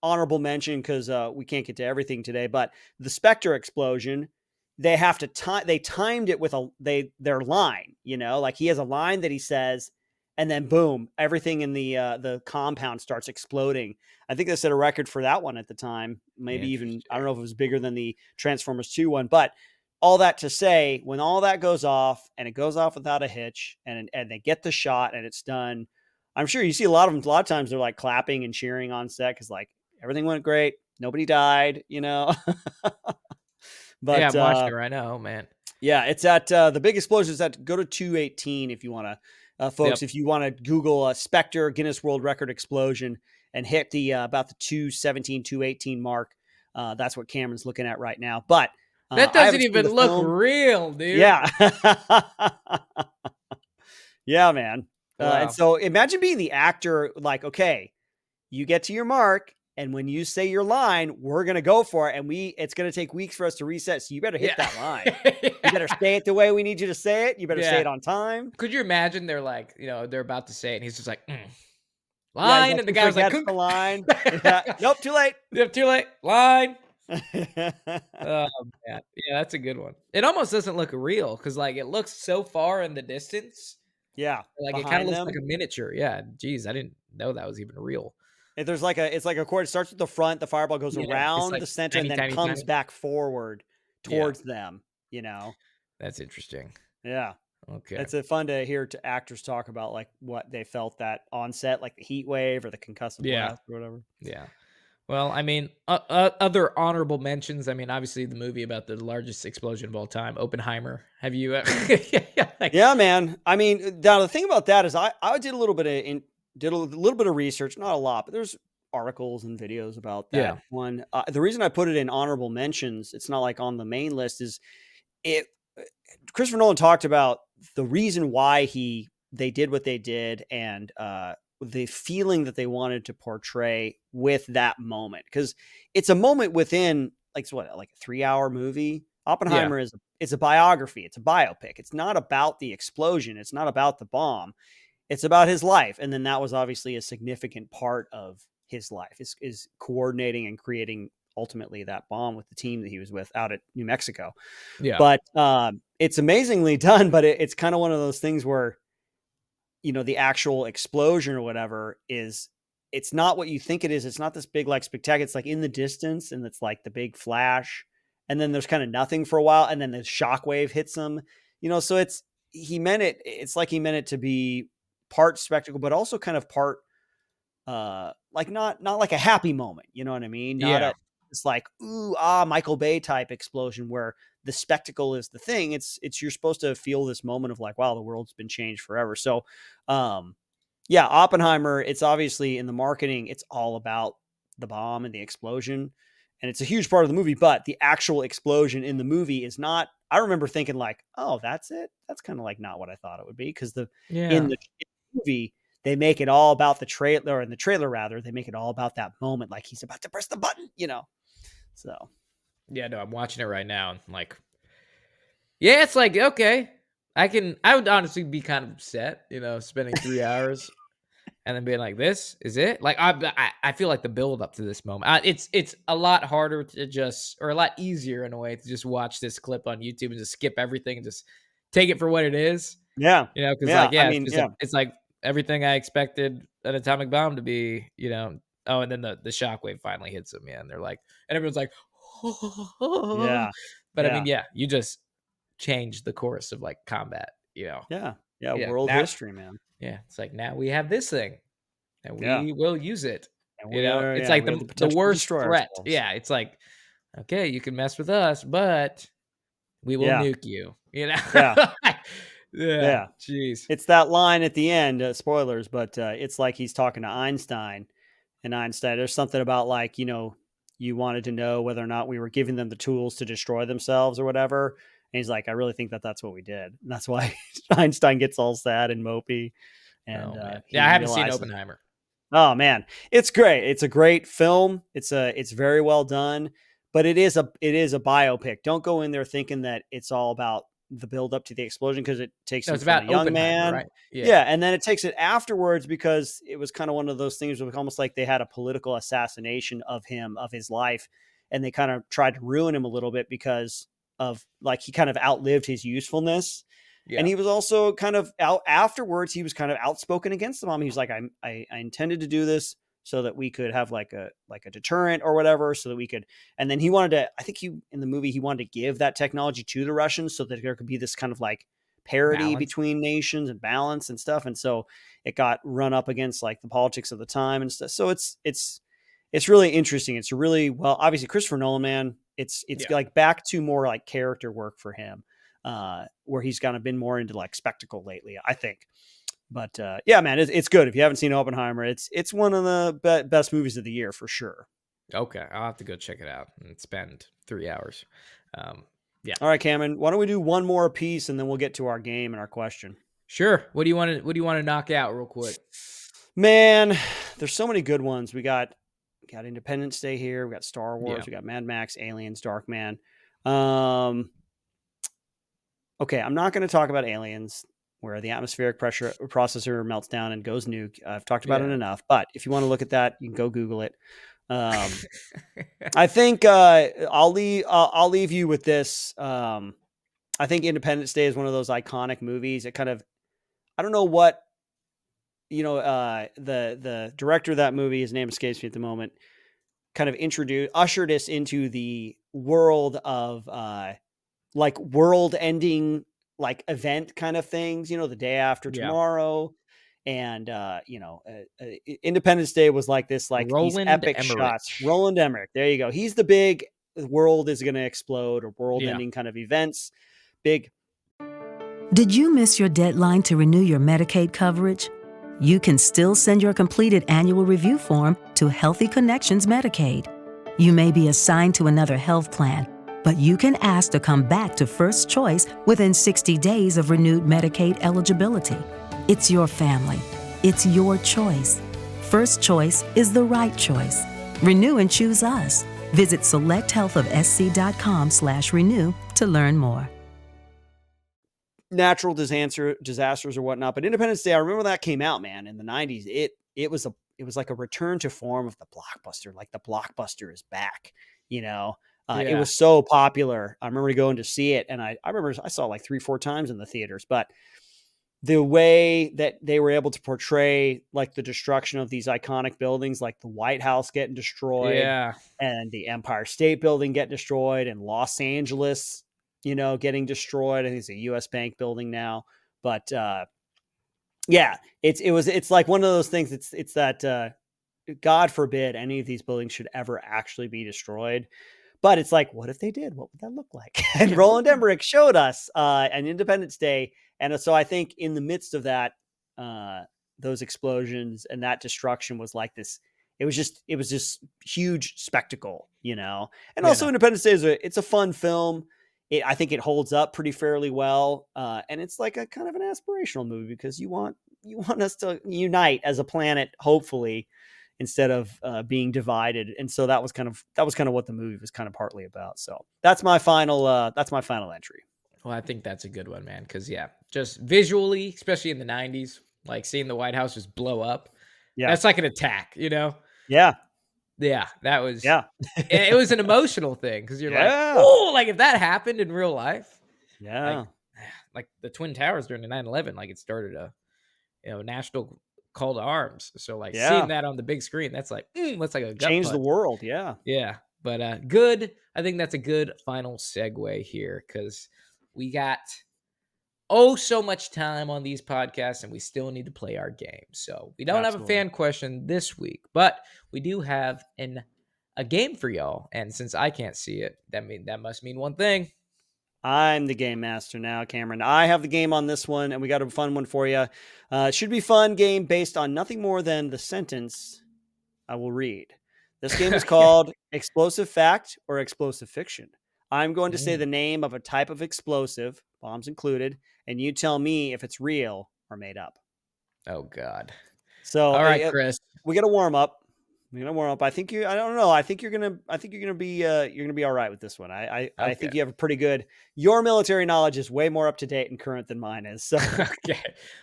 honorable mention, because we can't get to everything today, but the Spectre explosion, they have to time. They timed it with their line. Like he has a line that he says, and then boom, everything in the compound starts exploding. I think they set a record for that one at the time. Maybe even, I don't know if it was bigger than the Transformers 2 one, but all that to say, when all that goes off and it goes off without a hitch, and they get the shot and it's done, I'm sure you see a lot of times they're like clapping and cheering on set, because like everything went great, nobody died. Yeah, But I'm watching it right now. Oh man. yeah, it's at the big explosion is at, go to 218 if you want to, folks. Yep. If you want to Google Spectre Guinness World Record explosion and hit the about the 217, 218 mark, that's what Cameron's looking at right now. But That I doesn't haven't seen even the look film. real, dude. Yeah, yeah, man. And Wow. so imagine being the actor, like, okay, you get to your mark, and when you say your line, we're going to go for it. And it's going to take weeks for us to reset. So you better hit that line. You better say it the way we need you to say it. You better say Yeah. it on time. Could you imagine they're like, they're about to say it, and he's just like, Yeah, line, he and the guy was like, forgets the line. Yeah. Nope, too late. Yep, too late, line. Oh man, yeah, that's a good one. It almost doesn't look real because like it looks so far in the distance. Yeah, Like it kind of behind looks them. like a miniature. Yeah, geez, I didn't know that was even real. There's like it's like a cord. It starts with the front. The fireball goes Yeah, it's around like the center tiny, and then tiny, comes tiny. back forward Yeah, towards them. that's interesting. Yeah. Okay. It's fun to hear actors talk about like what they felt that on set, like the heat wave or the concussive blast or whatever. Yeah. Well, I mean, other honorable mentions. I mean, obviously the movie about the largest explosion of all time, Oppenheimer. Have you? Yeah, man. I mean, now the thing about that is, I did a little bit of research, not a lot, but there's articles and videos about that one. The reason I put it in honorable mentions, it's not like on the main list, is it. Christopher Nolan talked about the reason why they did what they did, and the feeling that they wanted to portray with that moment, because it's a moment within like a 3-hour movie. Oppenheimer it's a biography, it's a biopic. It's not about the explosion, it's not about the bomb, it's about his life. And then that was obviously a significant part of his life, is coordinating and creating ultimately that bomb with the team that he was with out at New Mexico. Yeah. But it's amazingly done, but it's kind of one of those things where, the actual explosion or whatever it's not what you think it is. It's not this big, like, spectacular. It's like in the distance, and it's like the big flash, and then there's kind of nothing for a while, and then the shockwave hits him, so it's like he meant it to be part spectacle, but also kind of part, like not like a happy moment. You know what I mean? It's like, ooh, Michael Bay type explosion where the spectacle is the thing. It's you're supposed to feel this moment of like, wow, the world's been changed forever. So, yeah, Oppenheimer, it's obviously in the marketing, it's all about the bomb and the explosion, and it's a huge part of the movie, but the actual explosion in the movie is not. I remember thinking like, oh, that's it. That's kind of like not what I thought it would be, because in the movie, they make it all about the trailer, or in the trailer rather, they make it all about that moment, like he's about to press the button, So, yeah, no, I'm watching it right now, and like, yeah, it's like, okay, I would honestly be kind of upset, spending 3 hours and then being like, "This is it." Like I feel like the build up to this moment, it's a lot harder to just, or a lot easier in a way, to just watch this clip on YouTube and just skip everything and just take it for what it is. Yeah. You know, because Yeah. like, I yeah, mean, yeah. it's like everything I expected an atomic bomb to be. You know, oh, and then the shockwave finally hits them. Yeah, and they're like, and everyone's like, Yeah. but I Yeah. mean, yeah, you just changed the course of like combat. You know, Yeah. Yeah. yeah, World now, history, man. yeah, it's like now we have this thing and Yeah. we will use it. And You we know, are, it's yeah, like we have the the potential to worst destroy threat. ourselves. Yeah, it's like, okay, you can mess with us, but we will Yeah. nuke you. You know, Yeah. yeah, Yeah. jeez, It's that line at the end, spoilers, but it's like he's talking to Einstein, and Einstein, there's something about like, you wanted to know whether or not we were giving them the tools to destroy themselves or whatever. And he's like, I really think that that's what we did. And that's why Einstein gets all sad and mopey. And oh man, he yeah, I haven't seen realizes, Oppenheimer. oh man, it's great. It's a great film. It's very well done, but it is a biopic. Don't go in there thinking that it's all about the build up to the explosion, because it takes No, you it's from a about young Oppenheimer, man. right? Yeah, Yeah, and then it takes it afterwards, because it was kind of one of those things where almost like they had a political assassination of him, of his life, and they kind of tried to ruin him a little bit because of like he kind of outlived his usefulness. yeah, And he was also kind of out afterwards. He was kind of outspoken against the mom. He was like, I intended to do this so that we could have like a deterrent or whatever, so that we could. And then he wanted to. I think in the movie he wanted to give that technology to the Russians so that there could be this kind of like parity balance. between nations and balance and stuff. And so it got run up against like the politics of the time and stuff. So it's really interesting. It's really, well, obviously Christopher Nolan, man. It's Yeah. like back to more like character work for him. Where he's kind of been more into like spectacle lately, I think. But yeah, man, it's good. If you haven't seen Oppenheimer, it's one of the best movies of the year for sure. Okay, I'll have to go check it out and spend 3 hours. Yeah. All right, Cameron, why don't we do one more piece and then we'll get to our game and our question. Sure. What do you want to knock out real quick? Man, there's so many good ones. We got Independence Day here. We got Star Wars. Yeah. We got Mad Max, Aliens, Darkman. Okay, I'm not going to talk about Aliens, where the atmospheric pressure processor melts down and goes nuke. I've talked about it enough, but if you want to look at that, you can go Google it. I think I'll leave you with this. I think Independence Day is one of those iconic movies. It kind of, I don't know what, the director of that movie, his name escapes me at the moment, kind of ushered us into the world of like world ending like event kind of things, the day after tomorrow. And Independence Day was like this, like these Roland epic Emmerich. shots. Roland Emmerich, there you go. He's the big world is going to explode, or world ending kind of events. Big. Did you miss your deadline to renew your Medicaid coverage? You can still send your completed annual review form to Healthy Connections Medicaid. You may be assigned to another health plan, but you can ask to come back to First Choice within 60 days of renewed Medicaid eligibility. It's your family. It's your choice. First Choice is the right choice. Renew and choose us. Visit selecthealthofsc.com/renew to learn more. Natural disasters or whatnot, but Independence Day, I remember that came out, man, in the 90s. It was like a return to form of the blockbuster. Like the blockbuster is back, It was so popular. I remember going to see it, and I remember I saw it like 3-4 times in the theaters, but the way that they were able to portray like the destruction of these iconic buildings, like the White House getting destroyed, and the Empire State Building getting destroyed, and Los Angeles, getting destroyed. I think it's a US Bank building now, but yeah, it's like one of those things. It's that God forbid any of these buildings should ever actually be destroyed. But it's like, what if they did? What would that look like? And Roland Emmerich showed us an Independence Day. And so I think in the midst of that, those explosions and that destruction was like this. It was just huge spectacle, And also Independence Day it's a fun film. I think it holds up pretty fairly well. And it's like a kind of an aspirational movie, because you want us to unite as a planet, hopefully, instead of being divided. And so that was kind of what the movie was kind of partly about. So that's my final entry. Well, I think that's a good one, man. Because just visually, especially in the 90s, like seeing the White House just blow up, Yeah. That's like an attack, Yeah. Yeah, that was Yeah. it was an emotional thing because you're like, Yeah. oh, like if that happened in real life, Yeah. like like the Twin Towers during the 9/11, like it started a national call to arms. So like seeing Yeah. that on the big screen, that's like a gut Change the punch. world. Yeah. Yeah, but good. I think that's a good final segue here because we got so much time on these podcasts and we still need to play our game. So we don't have a Absolutely. fan question this week, but we do have a game for y'all. And since I can't see it, that must mean one thing. I'm the game master now, Cameron. I have the game on this one, and we got a fun one for you. It should be fun game based on nothing more than the sentence I will read. This game is called Explosive Fact or Explosive Fiction. I'm going to say the name of a type of explosive, bombs included, and you tell me if it's real or made up. Oh God! So, all right, Chris, we got to warm up. I think I don't know. I think you're gonna be all right with this one. I think you have a pretty good. Your military knowledge is way more up to date and current than mine is. So okay.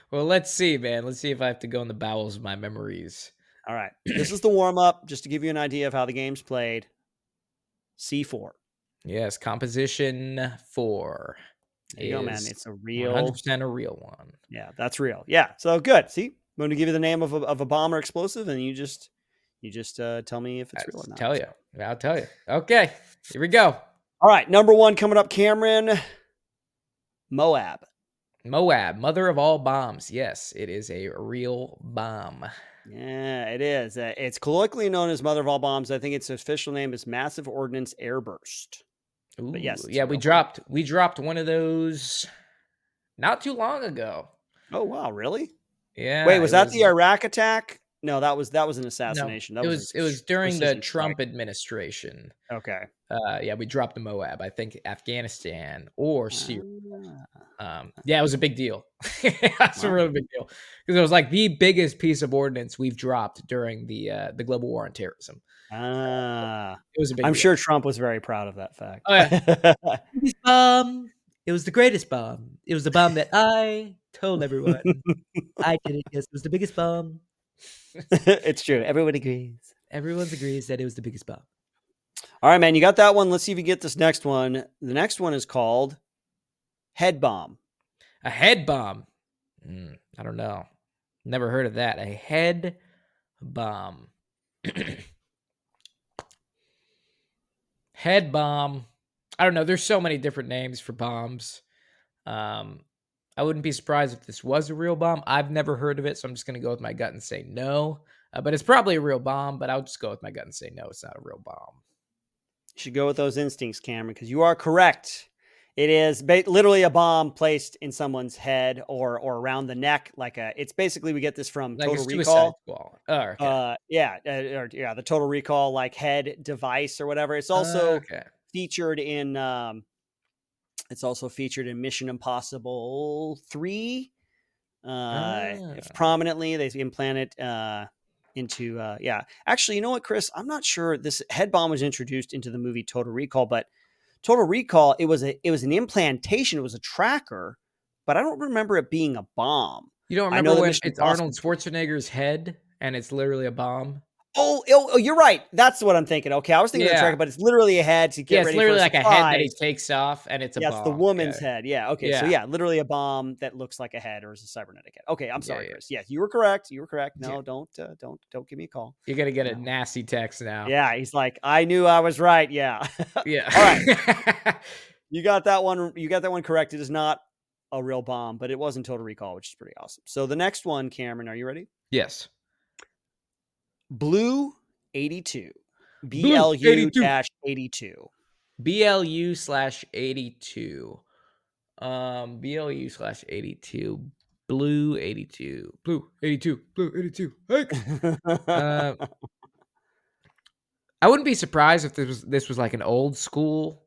Well, let's see, man. Let's see if I have to go in the bowels of my memories. all right, this is the warm up, just to give you an idea of how the game's played. C4. Yes, composition 4. There you go, man. It's a real 100% a real one. Yeah, that's real. Yeah, so good. See, I'm going to give you the name of a bomb or explosive, and you just tell me if it's real or not. I'll tell you. Okay, here we go. All right, number 1 coming up, Cameron. Moab, mother of all bombs. Yes, it is a real bomb. Yeah, it is. It's colloquially known as mother of all bombs. I think its official name is massive ordnance airburst. Ooh, but yes, yeah, we dropped one of those not too long ago. Oh wow, really? Yeah. Wait, was that the Iraq attack? No, that was an assassination. No, That it was during the Trump administration. Okay. Yeah, we dropped the Moab. I think Afghanistan or Syria. Yeah, it was a big deal. That's a really big deal because it was like the biggest piece of ordnance we've dropped during the global war on terrorism. It was a big. I'm deal. sure Trump was very proud of that fact. Oh yeah. It was the greatest bomb. It was the bomb that I told everyone. I did it. Yes, it was the biggest bomb. It's true. Everyone agrees. Everyone agrees that it was the biggest bomb. All right, man. You got that one. Let's see if you get this next one. The next one is called head bomb. A head bomb. I don't know. Never heard of that. A head bomb. Head bomb. I don't know. There's so many different names for bombs. I wouldn't be surprised if this was a real bomb. I've never heard of it, so I'm just going to go with my gut and say no. But it's probably a real bomb, but I'll just go with my gut and say no, it's not a real bomb. You should go with those instincts, Cameron, because you are correct. It is literally a bomb placed in someone's head or around the neck. It's basically, we get this from like Total Recall. Okay. The Total Recall, like head device or whatever. It's also featured in, Mission Impossible 3. If prominently, they implant it into, Actually, you know what, Chris? I'm not sure this head bomb was introduced into the movie Total Recall, but Total Recall, it was an implantation. It was a tracker, but I don't remember it being a bomb. You don't remember when it's Arnold Schwarzenegger's head and it's literally a bomb? Oh, you're right. That's what I'm thinking. Okay, I was thinking of the tracker, but it's literally a head to get ready. It's literally for like a head that he takes off, and it's a bomb. It's the woman's head. Yeah. Okay. Yeah. So literally a bomb that looks like a head or is a cybernetic head. Okay, I'm sorry, Chris. Yes, you were correct. No, don't give me a call. You're gonna get a nasty text now. Yeah, he's like, I knew I was right. Yeah. Yeah. All right. You got that one. You got that one correct. It is not a real bomb, but it was in Total Recall, which is pretty awesome. So the next one, Cameron, are you ready? Yes. Blue 82. BLU-82. BLU/82. BLU/82. Blue 82. Blue 82. Blue 82. I wouldn't be surprised if this was like an old school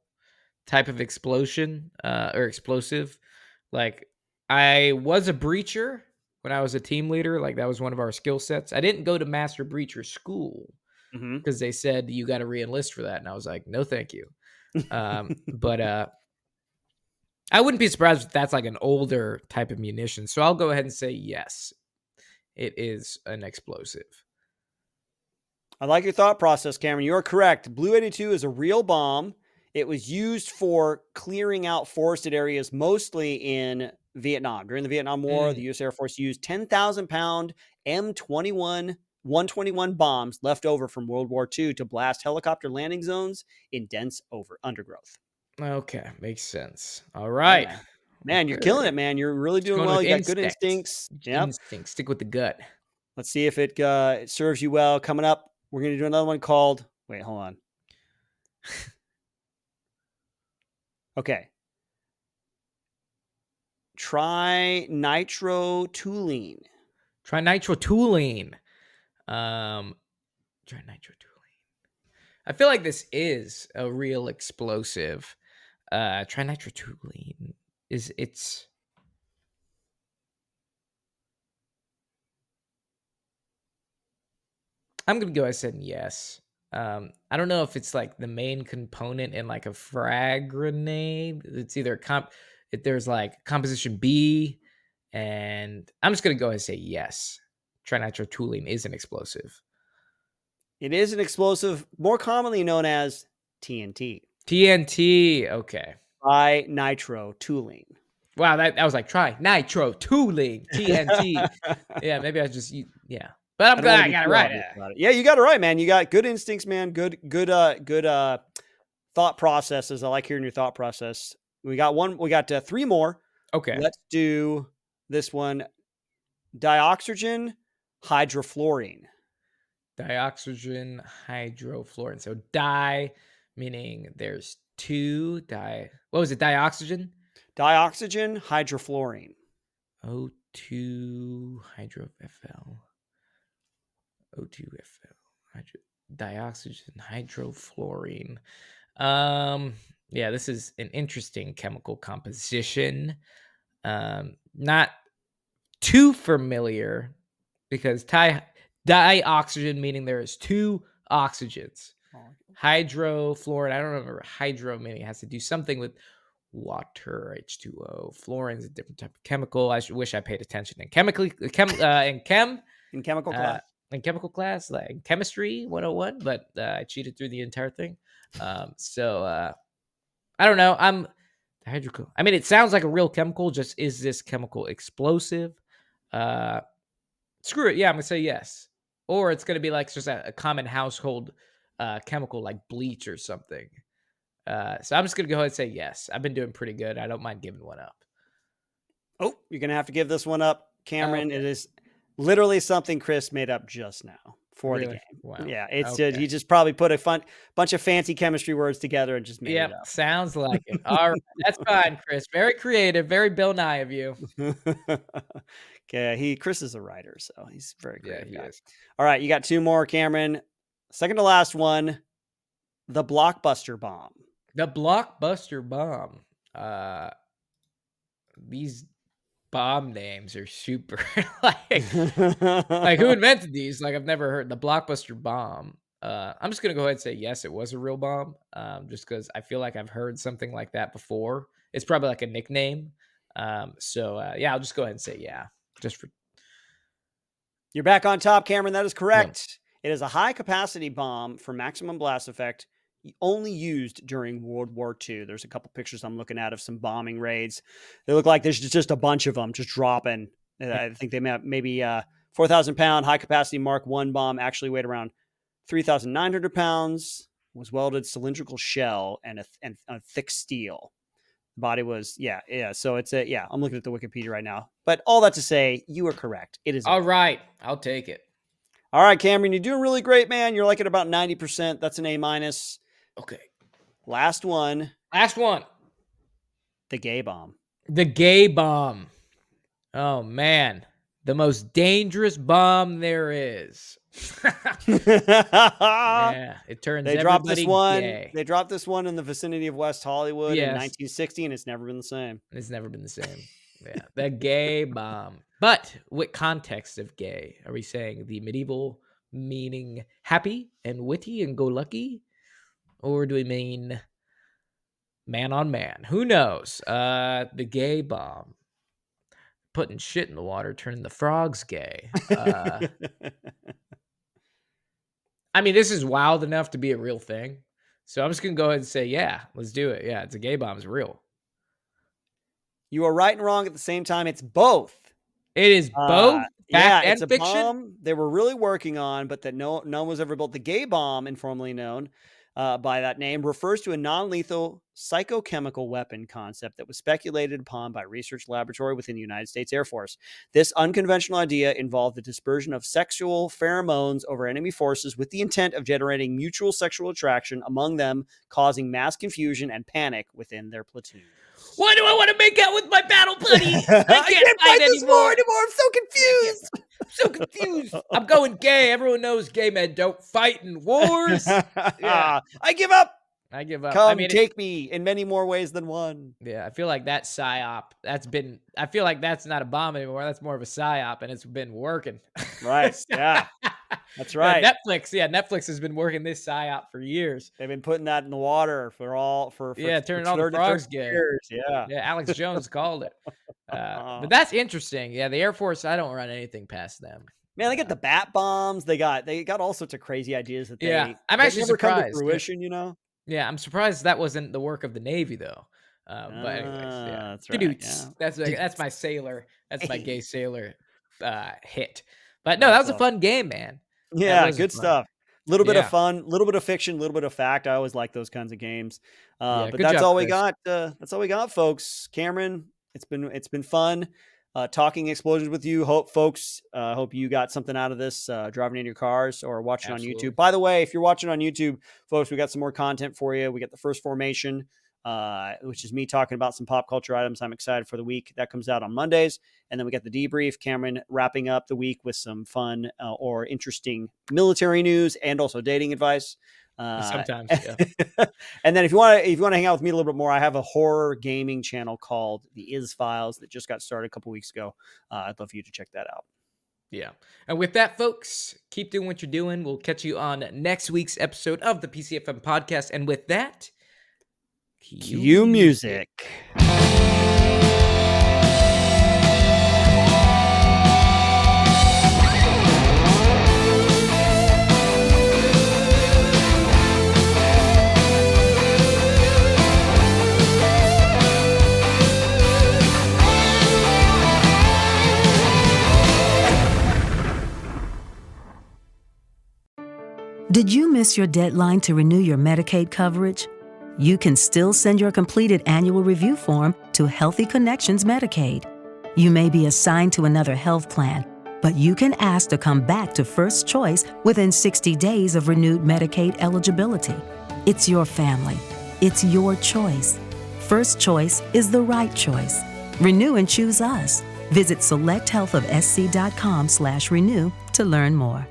type of explosion or explosive. Like, I was a breacher when I was a team leader. Like, that was one of our skill sets. I didn't go to master breacher school because they said you got to re-enlist for that, and I was like, no, thank you. But I wouldn't be surprised if that's like an older type of munition. So I'll go ahead and say yes. it is an explosive. I like your thought process, Cameron. You're correct. Blue 82 is a real bomb. It was used for clearing out forested areas, mostly in Vietnam. During the Vietnam War, the U.S. Air Force used 10,000-pound M21 121 bombs left over from World War II to blast helicopter landing zones in dense undergrowth. Okay, makes sense. All right. Yeah, man, you're killing it, man. You're really doing well. You got good instincts. Yep. Instinct. Stick with the gut. Let's see if it serves you well. Coming up, we're going to do another one called... Wait, hold on. Okay. Trinitrotoluene. Trinitrotoluene. Trinitrotoluene. I feel like this is a real explosive. Trinitrotoluene it's I'm gonna go ahead and say yes. I don't know if it's like the main component in like a frag grenade. It's either if there's like composition B, and I'm just gonna go ahead and say yes. Trinitrotoluene is an explosive. It is an explosive, more commonly known as TNT. TNT. Okay. Trinitrotoluene. Wow, that was like trinitrotoluene. TNT. Yeah, maybe I just yeah. But I'm glad I got it right. Yeah, you got it right, man. You got good instincts, man. Good thought processes. I like hearing your thought process. We got three more. Okay. Let's do this one. Dioxygen hydrofluorine. Dioxygen hydrofluorine. So di meaning there's two what was it? Dioxygen? Dioxygen hydrofluorine. O2 hydrofl. O2fl. Dioxygen hydrofluorine. Yeah, this is an interesting chemical composition. Not too familiar because dioxygen meaning there is two oxygens. Hydrofluorine, I don't remember hydro meaning it has to do something with water, H2O. Fluorine is a different type of chemical. I wish I paid attention in chemical class. In chemical class, like chemistry 101, but I cheated through the entire thing. So I don't know. I mean, it sounds like a real chemical. Just is this chemical explosive? Screw it. Yeah, I'm gonna say yes. Or it's gonna be like just a common household chemical like bleach or something. So I'm just gonna go ahead and say yes. I've been doing pretty good. I don't mind giving one up. Oh, you're gonna have to give this one up, Cameron. Okay. It is literally something Chris made up just now for the game. Wow. Yeah, it's he just probably put a bunch of fancy chemistry words together and just made it up. Sounds like it. All right, that's fine, Chris. Very creative, very Bill Nye of you. Okay, Chris is a writer, so he's very creative. Yeah, he is. All right, you got two more, Cameron. Second to last one, the blockbuster bomb. The blockbuster bomb. These bomb names are super like who invented these? Like I've never heard the blockbuster bomb. I'm just gonna go ahead and say yes, it was a real bomb. Just because I feel like I've heard something like that before. It's probably like a nickname. So yeah, I'll just go ahead and say yeah. You're back on top, Cameron. That is correct. Yep. It is a high capacity bomb for maximum blast effect, only used during World War II. There's a couple pictures I'm looking at of some bombing raids. They look like there's just a bunch of them just dropping. I think they maybe 4,000-pound high capacity Mark I bomb actually weighed around 3,900 pounds, was welded cylindrical shell and a thick steel. The body was, yeah. So it's I'm looking at the Wikipedia right now. But all that to say, you are correct. It is. All right. I'll take it. All right, Cameron, you're doing really great, man. You're like at about 90%. That's an A-. Okay. Last one. The gay bomb. The gay bomb. Oh, man. The most dangerous bomb there is. Yeah, it turns everybody gay. They dropped this one in the vicinity of West Hollywood in 1960, and it's never been the same. It's never been the same. Yeah, the gay bomb. But what context of gay? Are we saying the medieval meaning happy and witty and go lucky? Or do we mean man on man? Who knows? The gay bomb. putting shit in the water, turning the frogs gay. I mean, this is wild enough to be a real thing. So I'm just going to go ahead and say, yeah, let's do it. Yeah, it's a gay bomb. It's real. You are right and wrong at the same time. It's both. It is both fact and it's a fiction. bomb they were really working on, but that no one was ever built. The gay bomb, informally known by that name, refers to a non-lethal psychochemical weapon concept that was speculated upon by a research laboratory within the United States Air Force. This unconventional idea involved the dispersion of sexual pheromones over enemy forces with the intent of generating mutual sexual attraction among them, causing mass confusion and panic within their platoon. Why do I want to make out with my battle buddy? I can't fight this war anymore. I'm so confused. I'm so confused. I'm going gay. Everyone knows gay men don't fight in wars. Yeah. I give up. I give up. Come take me in many more ways than one. Yeah, I feel like that psyop, I feel like that's not a bomb anymore. That's more of a psyop, and it's been working. Right. Yeah. That's right. Netflix has been working this psyop for years. They've been putting that in the water for turning all the frogs gay. Years. Yeah. Yeah, Alex Jones called it. But that's interesting. Yeah, the Air Force, I don't run anything past them. Man, they got the bat bombs. They got all sorts of crazy ideas that I'm actually never surprised. Come to fruition, you know? Yeah, I'm surprised that wasn't the work of the Navy though. But anyways, yeah. That's right. Yeah. That's my sailor. That's my gay sailor hit. But no, that was a fun game, man. Yeah, good stuff. A little bit of fun, a little bit of fiction, a little bit of fact. I always like those kinds of games. But that's all we got. That's all we got, folks. Cameron, it's been fun talking explosions with you. Hope you got something out of this driving in your cars or watching on YouTube. By the way, if you're watching on YouTube, folks, we got some more content for you. We got the first formation, which is me talking about some pop culture items I'm excited for the week. That comes out on Mondays. And then we got the debrief, Cameron wrapping up the week with some fun or interesting military news and also dating advice. Sometimes, yeah. And then if you want to hang out with me a little bit more, I have a horror gaming channel called the Iz Files that just got started a couple weeks ago. I'd love for you to check that out. Yeah. And with that, folks, keep doing what you're doing. We'll catch you on next week's episode of the PCFM podcast. And with that, cue music. Did you miss your deadline to renew your Medicaid coverage? You can still send your completed annual review form to Healthy Connections Medicaid. You may be assigned to another health plan, but you can ask to come back to First Choice within 60 days of renewed Medicaid eligibility. It's your family. It's your choice. First Choice is the right choice. Renew and choose us. Visit selecthealthofsc.com/renew to learn more.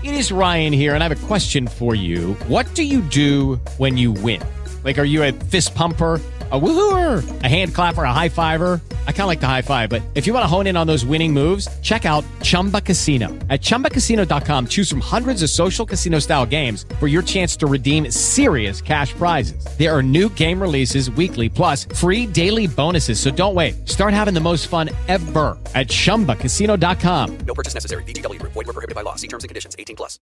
It is Ryan here, and I have a question for you. What do you do when you win? Like, are you a fist pumper, a woohooer, a hand clapper, a high fiver? I kind of like the high five, but if you want to hone in on those winning moves, check out Chumba Casino. At ChumbaCasino.com, choose from hundreds of social casino-style games for your chance to redeem serious cash prizes. There are new game releases weekly, plus free daily bonuses, so don't wait. Start having the most fun ever at ChumbaCasino.com. No purchase necessary. VGW. Void where prohibited by law. See terms and conditions. 18+.